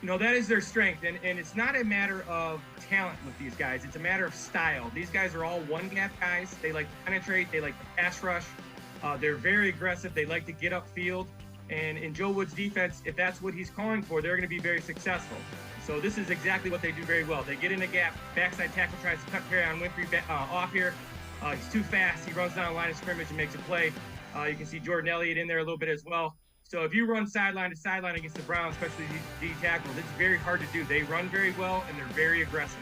that is their strength, and it's not a matter of talent with these guys. It's a matter of style. These guys are all one-gap guys. They like to penetrate. They like to pass rush. They're very aggressive. They like to get upfield. And in Joe Wood's defense, if that's what he's calling for, they're going to be very successful. So this is exactly what they do very well. They get in the gap. Backside tackle tries to cut Perrion Winfrey off here. He's too fast. He runs down the line of scrimmage and makes a play. You can see Jordan Elliott in there a little bit as well. So if you run sideline to sideline against the Browns, especially these D tackles, it's very hard to do. They run very well, and they're very aggressive.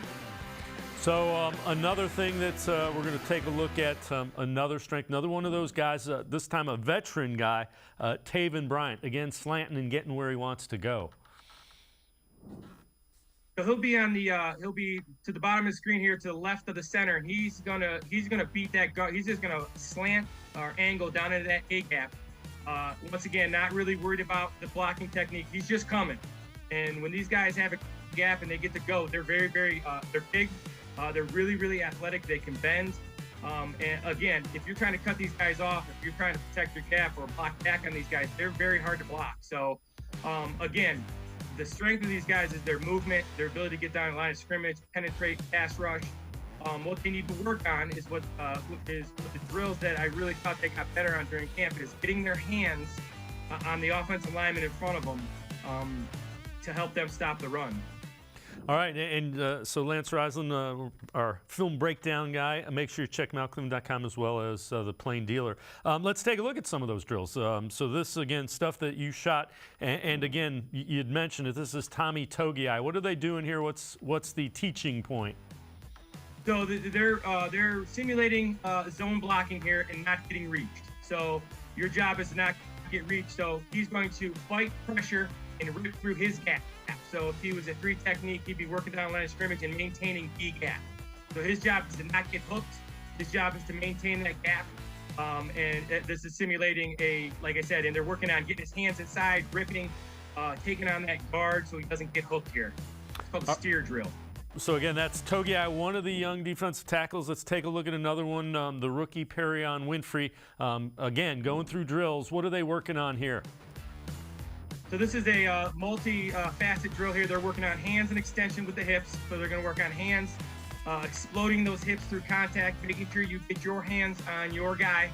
So another thing that we're going to take a look at, another strength, another one of those guys, this time a veteran guy, Taven Bryant, again slanting and getting where he wants to go. So he'll be on the he'll be to the bottom of the screen here to the left of the center. He's gonna beat that guard. He's just gonna slant or angle down into that A gap. Once again, not really worried about the blocking technique. He's just coming. And when these guys have a gap and they get to go, they're very, very they're big. They're really, really athletic. They can bend. And again, if you're trying to cut these guys off, if you're trying to protect your gap or block back on these guys, they're very hard to block. So again, the strength of these guys is their movement, their ability to get down the line of scrimmage, penetrate, pass rush. What they need to work on is what the drills that I really thought they got better on during camp is getting their hands on the offensive lineman in front of them to help them stop the run. All right, and so Lance Reisland, our film breakdown guy, make sure you check him out, cleveland.com, as well as the Plain Dealer. Let's take a look at some of those drills. So this, again, stuff that you shot, and again, you'd mentioned it, this is Tommy Togiai. What are they doing here? What's the teaching point? So they're simulating zone blocking here and not getting reached. So your job is to not get reached. So he's going to fight pressure and rip through his gap. So if he was a 3 technique, he'd be working down the line of scrimmage and maintaining B gap. So his job is to not get hooked. His job is to maintain that gap. And this is simulating like I said, and they're working on getting his hands inside, ripping, taking on that guard so he doesn't get hooked here. It's called the steer drill. So again, that's Togiai, one of the young defensive tackles. Let's take a look at another one, the rookie Perrion Winfrey. Again, going through drills. What are they working on here? So this is a multi-facet drill here. They're working on hands and extension with the hips. So they're going to work on hands, exploding those hips through contact, making sure you get your hands on your guy,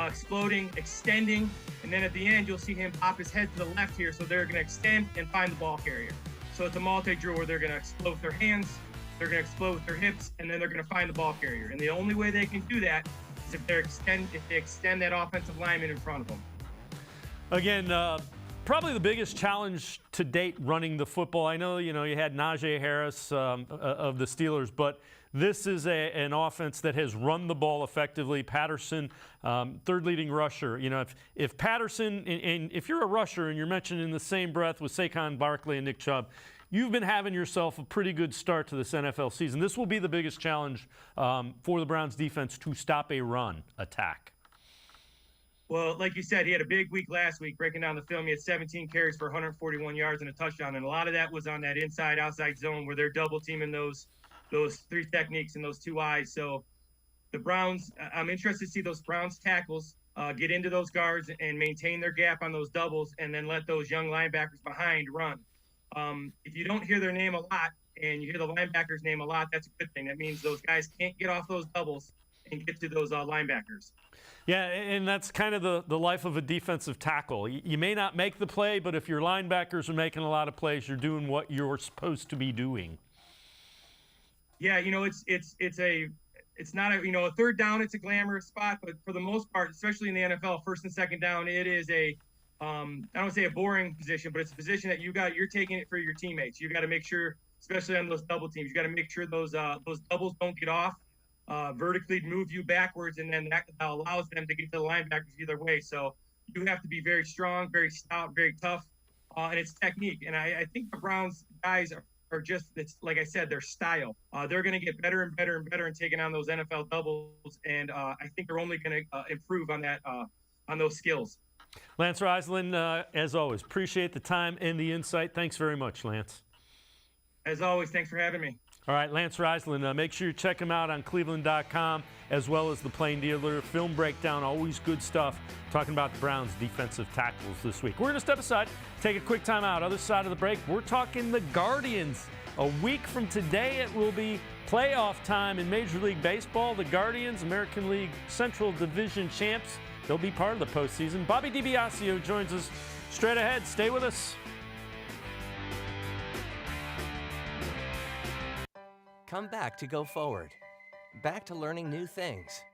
exploding, extending, and then at the end, you'll see him pop his head to the left here. So they're going to extend and find the ball carrier. So it's a multi-drill where they're going to explode with their hands, they're going to explode with their hips, and then they're going to find the ball carrier. And the only way they can do that is if they extend that offensive lineman in front of them. Again, probably the biggest challenge to date running the football. I know, you had Najee Harris of the Steelers, but this is an offense that has run the ball effectively. Patterson, third leading rusher. If Patterson, and if you're a rusher and you're mentioned in the same breath with Saquon Barkley and Nick Chubb, you've been having yourself a pretty good start to this NFL season. This will be the biggest challenge for the Browns defense to stop a run attack. Well, like you said, he had a big week last week. Breaking down the film, he had 17 carries for 141 yards and a touchdown, and a lot of that was on that inside-outside zone where they're double teaming those 3 techniques and those 2 eyes. So the Browns, I'm interested to see those Browns tackles get into those guards and maintain their gap on those doubles, and then let those young linebackers behind run. If you don't hear their name a lot and you hear the linebacker's name a lot, that's a good thing. That means those guys can't get off those doubles and get to those linebackers. Yeah, and that's kind of the life of a defensive tackle. You may not make the play, but if your linebackers are making a lot of plays, you're doing what you're supposed to be doing. Yeah, it's not a third down. It's a glamorous spot, but for the most part, especially in the NFL, first and second down, it is I don't want to say a boring position, but it's a position that you're taking it for your teammates. You got to make sure, especially on those double teams, you got to make sure those doubles don't get off. Vertically move you backwards, and then that allows them to get to the linebackers either way. So you have to be very strong, very stout, very tough, and it's technique. And I think the Browns guys are just, it's like I said, their style. They're going to get better and better and better in taking on those NFL doubles, and I think they're only going to improve on that on those skills. Lance Reisland, as always, appreciate the time and the insight. Thanks very much, Lance. As always, thanks for having me. All right, Lance Reisland, make sure you check him out on cleveland.com, as well as the Plain Dealer. Film breakdown, always good stuff, talking about the Browns' defensive tackles this week. We're going to step aside, take a quick time out. Other side of the break, we're talking the Guardians. A week from today, it will be playoff time in Major League Baseball. The Guardians, American League Central Division champs, they'll be part of the postseason. Bobby DiBiasio joins us straight ahead. Stay with us. Come back to go forward. Back to learning new things.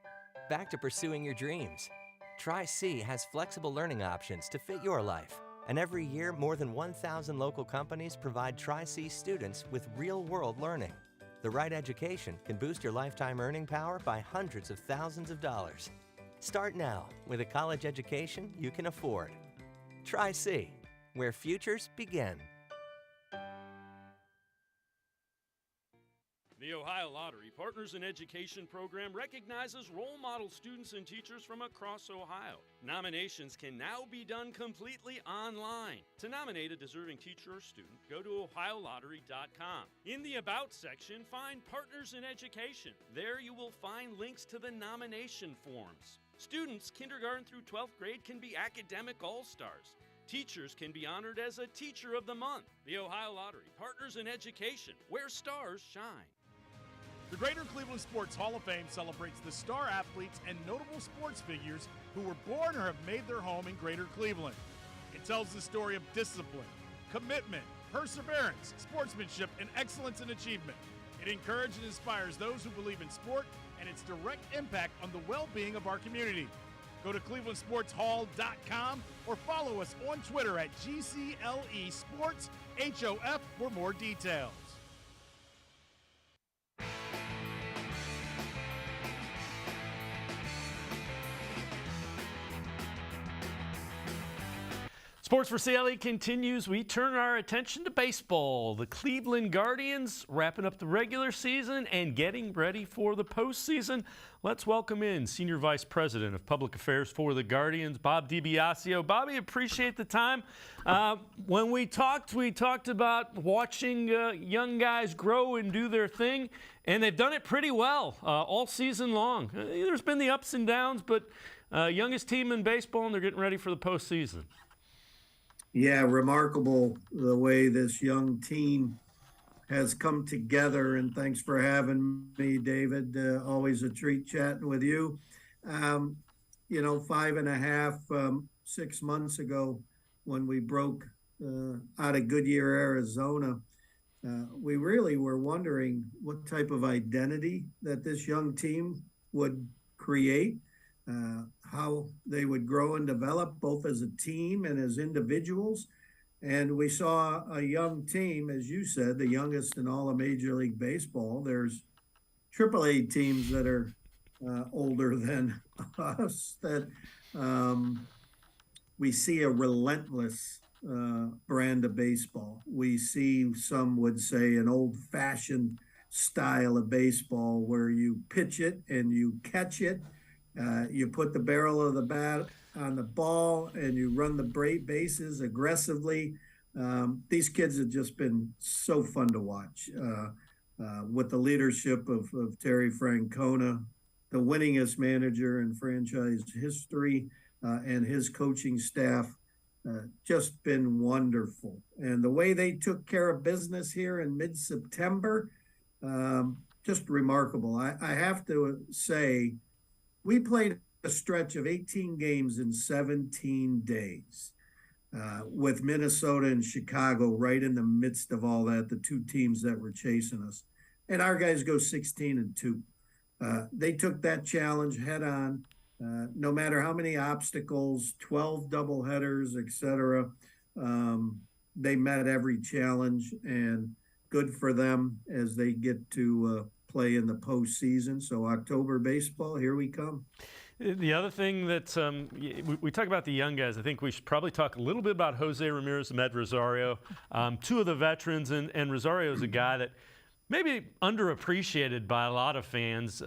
Back to pursuing your dreams. Tri-C has flexible learning options to fit your life. And every year, more than 1,000 local companies provide Tri-C students with real-world learning. The right education can boost your lifetime earning power by hundreds of thousands of dollars. Start now with a college education you can afford. Try C, where futures begin. The Ohio Lottery Partners in Education program recognizes role model students and teachers from across Ohio. Nominations can now be done completely online. To nominate a deserving teacher or student, go to ohiolottery.com. In the About section, find Partners in Education. There you will find links to the nomination forms. Students kindergarten through 12th grade can be academic all-stars. Teachers can be honored as a Teacher of the Month. The Ohio Lottery Partners in Education, where stars shine. The Greater Cleveland Sports Hall of Fame celebrates the star athletes and notable sports figures who were born or have made their home in Greater Cleveland. It tells the story of discipline, commitment, perseverance, sportsmanship, and excellence in achievement. It encourages and inspires those who believe in sport and its direct impact on the well-being of our community. Go to clevelandsportshall.com or follow us on Twitter at GCLE Sports HOF for more details. Sports4CLE continues. We turn our attention to baseball. The Cleveland Guardians wrapping up the regular season and getting ready for the postseason. Let's welcome in Senior Vice President of Public Affairs for the Guardians, Bob DiBiasio. Bobby, appreciate the time. When we talked about watching young guys grow and do their thing, and they've done it pretty well all season long. There's been the ups and downs, but youngest team in baseball, and they're getting ready for the postseason. Yeah, remarkable the way this young team has come together, and thanks for having me, David. Always a treat chatting with you. 5.5, 6 months ago when we broke out of Goodyear, Arizona, we really were wondering what type of identity that this young team would create. How they would grow and develop both as a team and as individuals. And we saw a young team, as you said, the youngest in all of Major League Baseball. There's AAA teams that are older than us that we see a relentless brand of baseball. We see, some would say, an old-fashioned style of baseball where you pitch it and you catch it. You put the barrel of the bat on the ball and you run the bases aggressively. These kids have just been so fun to watch with the leadership of Terry Francona, the winningest manager in franchise history, and his coaching staff. Just been wonderful. And the way they took care of business here in mid-September, just remarkable. I have to say, we played a stretch of 18 games in 17 days with Minnesota and Chicago right in the midst of all that, the two teams that were chasing us. And our guys go 16-2. They took that challenge head on, no matter how many obstacles, 12 doubleheaders, etc. They met every challenge, and good for them as they get to play in the postseason. So October baseball, here we come. The other thing that we talk about the young guys, I think we should probably talk a little bit about Jose Ramirez and Med Rosario, two of the veterans, and Rosario is a guy that maybe underappreciated by a lot of fans.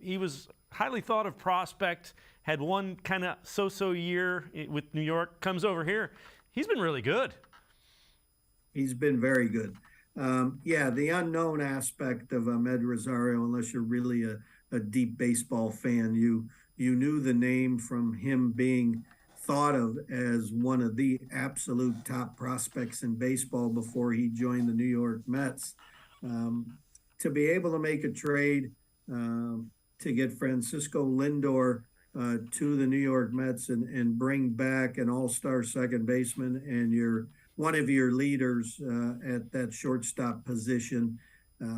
He was highly thought of prospect, had one kind of so-so year with New York, comes over here. He's been really good. He's been very good. The unknown aspect of Med Rosario, unless you're really a deep baseball fan, you knew the name from him being thought of as one of the absolute top prospects in baseball before he joined the New York Mets. To be able to make a trade to get Francisco Lindor to the New York Mets and bring back an all-star second baseman and one of your leaders at that shortstop position.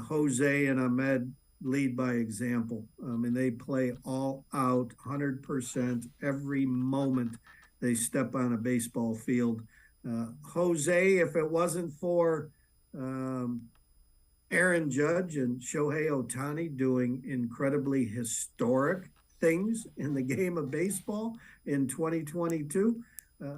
Jose and Ahmed lead by example. They play all out 100% every moment they step on a baseball field. Jose, if it wasn't for Aaron Judge and Shohei Ohtani doing incredibly historic things in the game of baseball in 2022.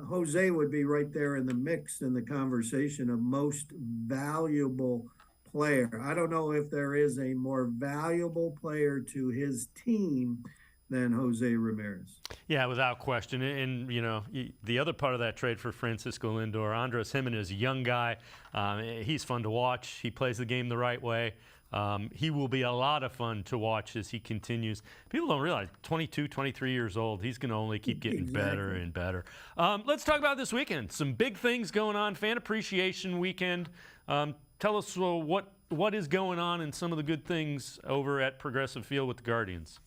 Jose would be right there in the mix in the conversation of most valuable player. I don't know if there is a more valuable player to his team than Jose Ramirez. Yeah, without question. And, you know, the other part of that trade for Francisco Lindor, Andres Gimenez, a young guy. He's fun to watch. He plays the game the right way. He will be a lot of fun to watch as he continues. People don't realize, 22, 23 years old, he's going to only keep getting better and better. Let's talk about this weekend. Some big things going on. Fan Appreciation Weekend. Tell us what is going on and some of the good things over at Progressive Field with the Guardians.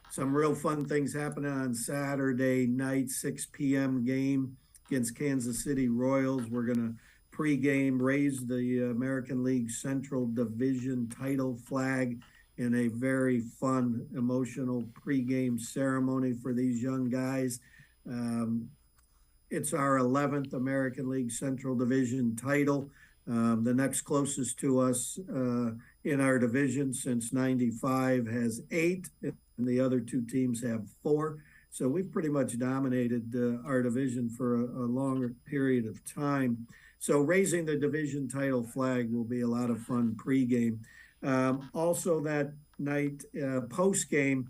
Some real fun things happening on Saturday night, 6 p.m. game against Kansas City Royals. We're going to pregame raise the American League Central Division title flag in a very fun, emotional pregame ceremony for these young guys. It's our 11th American League Central Division title. The next closest to us in our division since '95 has 8, and the other 2 teams have 4. So we've pretty much dominated our division for a longer period of time. So raising the division title flag will be a lot of fun pregame. Also that night, postgame,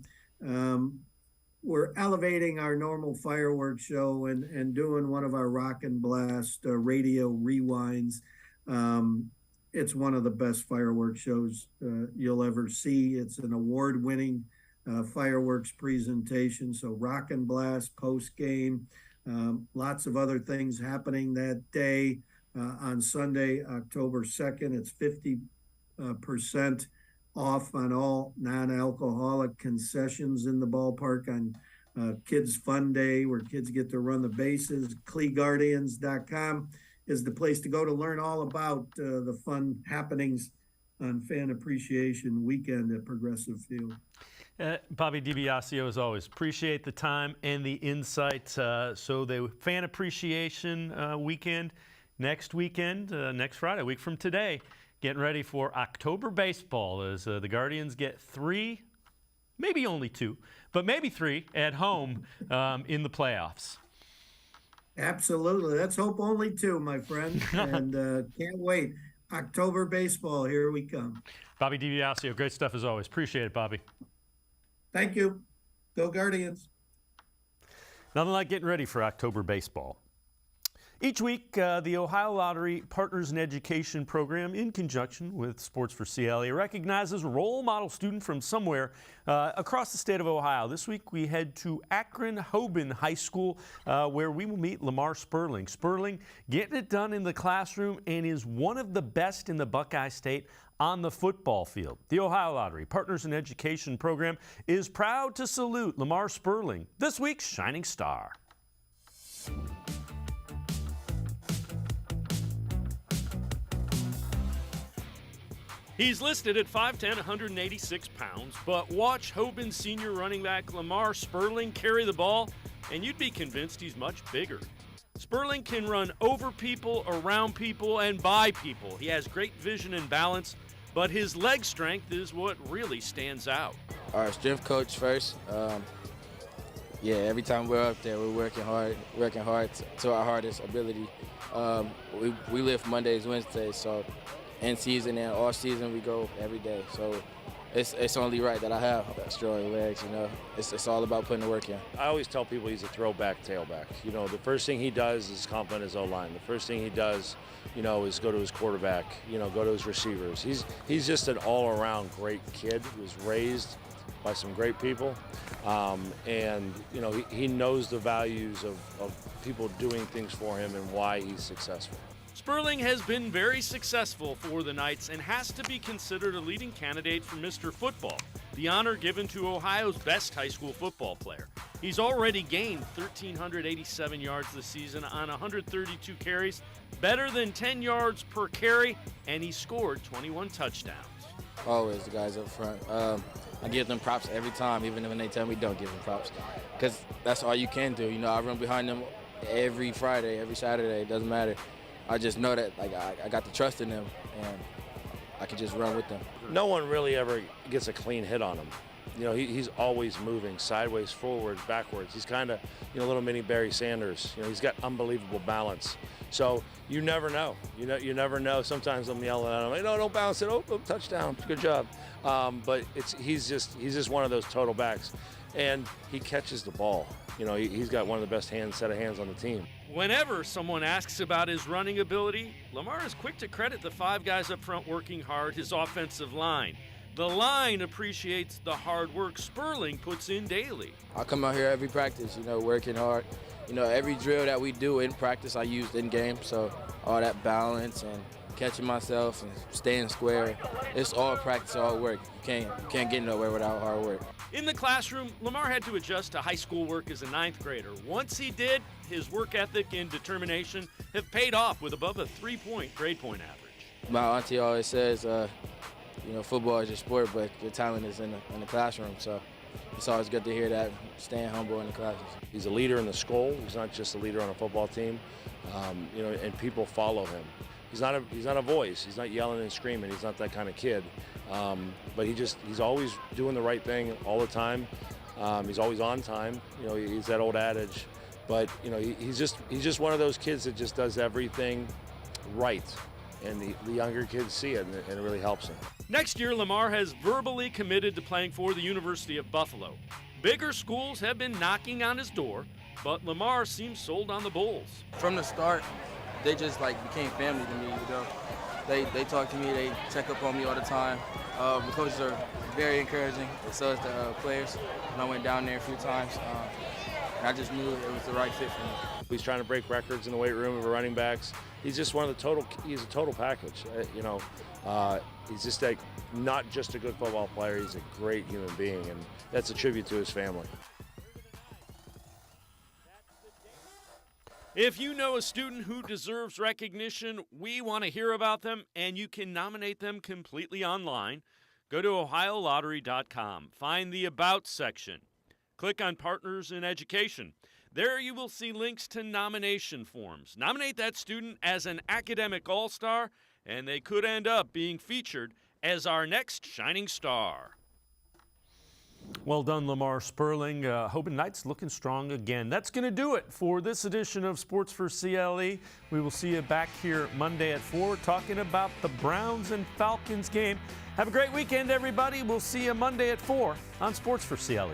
we're elevating our normal fireworks show and doing one of our Rock and Blast radio rewinds. It's one of the best fireworks shows you'll ever see. It's an award-winning fireworks presentation. So Rock and Blast post-game, lots of other things happening that day. On Sunday, October 2nd, it's 50% off on all non-alcoholic concessions in the ballpark on Kids Fun Day, where kids get to run the bases. cleveland.com is the place to go to learn all about the fun happenings on Fan Appreciation Weekend at Progressive Field. Bobby DiBiasio, as always, appreciate the time and the insight. So the Fan Appreciation Weekend, next weekend, next Friday, a week from today, getting ready for October baseball as the Guardians get 3, maybe only 2, but maybe 3 at home in the playoffs. Absolutely. Let's hope only 2, my friend. And can't wait. October baseball, here we come. Bobby DiBiasio, great stuff as always. Appreciate it, Bobby. Thank you. Go Guardians. Nothing like getting ready for October baseball. Each week, the Ohio Lottery Partners in Education program, in conjunction with Sports4CLE, recognizes a role model student from somewhere across the state of Ohio. This week, we head to Akron-Hoban High School, where we will meet Lamar Sperling. Sperling getting it done in the classroom and is one of the best in the Buckeye State on the football field. The Ohio Lottery Partners in Education program is proud to salute Lamar Sperling, this week's Shining Star. He's listed at 5'10", 186 pounds, but watch Hoban senior running back Lamar Sperling carry the ball, and you'd be convinced he's much bigger. Sperling can run over people, around people, and by people. He has great vision and balance, but his leg strength is what really stands out. Our strength coach first. Every time we're up there, we're working hard to our hardest ability. We lift Mondays, Wednesdays, so in season and off season we go every day. So it's only right that I have strong legs. It's all about putting the work in. I always tell people he's a throwback tailback. The first thing he does is compliment his O-line. The first thing he does, is go to his quarterback. Go to his receivers. He's just an all-around great kid who was raised by some great people, and he knows the values of people doing things for him and why he's successful. Sperling has been very successful for the Knights and has to be considered a leading candidate for Mr. Football, the honor given to Ohio's best high school football player. He's already gained 1,387 yards this season on 132 carries, better than 10 yards per carry, and he scored 21 touchdowns. Always the guys up front. I give them props every time, even when they tell me don't give them props, because that's all you can do. I run behind them every Friday, every Saturday, it doesn't matter. I just know that I got the trust in them, and I can just run with them. No one really ever gets a clean hit on him. You know, he's always moving sideways, forward, backwards. He's kind of, you know, little mini Barry Sanders. You know, he's got unbelievable balance. So you never know. You never know. Sometimes I'm yelling at him, hey, no, don't bounce it. Oh, touchdown. Good job. But he's just one of those total backs. And he catches the ball. You know, he's got one of the best set of hands on the team. Whenever someone asks about his running ability, Lamar is quick to credit the 5 guys up front working hard, his offensive line. The line appreciates the hard work Sperling puts in daily. I come out here every practice, you know, working hard. You know, every drill that we do in practice, I used in game. So all that balance and catching myself and staying square, it's all practice, all work. You can't get nowhere without hard work. In the classroom, Lamar had to adjust to high school work as a 9th grader. Once he did, his work ethic and determination have paid off with above a 3-point grade point average. My auntie always says, you know, football is your sport, but your talent is in the classroom. So it's always good to hear that, staying humble in the classes. He's a leader in the school. He's not just a leader on a football team. You know, and people follow him. He's not a voice. He's not yelling and screaming. He's not that kind of kid. But he's always doing the right thing all the time. He's always on time. You know, he's that old adage. But you know, he's just one of those kids that just does everything right. And the younger kids see it, and it really helps them. Next year, Lamar has verbally committed to playing for the University of Buffalo. Bigger schools have been knocking on his door, but Lamar seems sold on the Bulls. From the start, they just became family to me, you know. They talk to me, they check up on me all the time. The coaches are very encouraging, and so is the players. And I went down there a few times, and I just knew it was the right fit for me. He's trying to break records in the weight room of the running backs. He's just he's a total package. You know, he's just not just a good football player, he's a great human being, and that's a tribute to his family. If you know a student who deserves recognition, we want to hear about them, and you can nominate them completely online. Go to OhioLottery.com. Find the About section. Click on Partners in Education. There you will see links to nomination forms. Nominate that student as an academic all-star, and they could end up being featured as our next shining star. Well done, Lamar Sperling. Hoban Knights looking strong again. That's going to do it for this edition of Sports for CLE. We will see you back here Monday at 4 talking about the Browns and Falcons game. Have a great weekend, everybody. We'll see you Monday at 4 on Sports for CLE.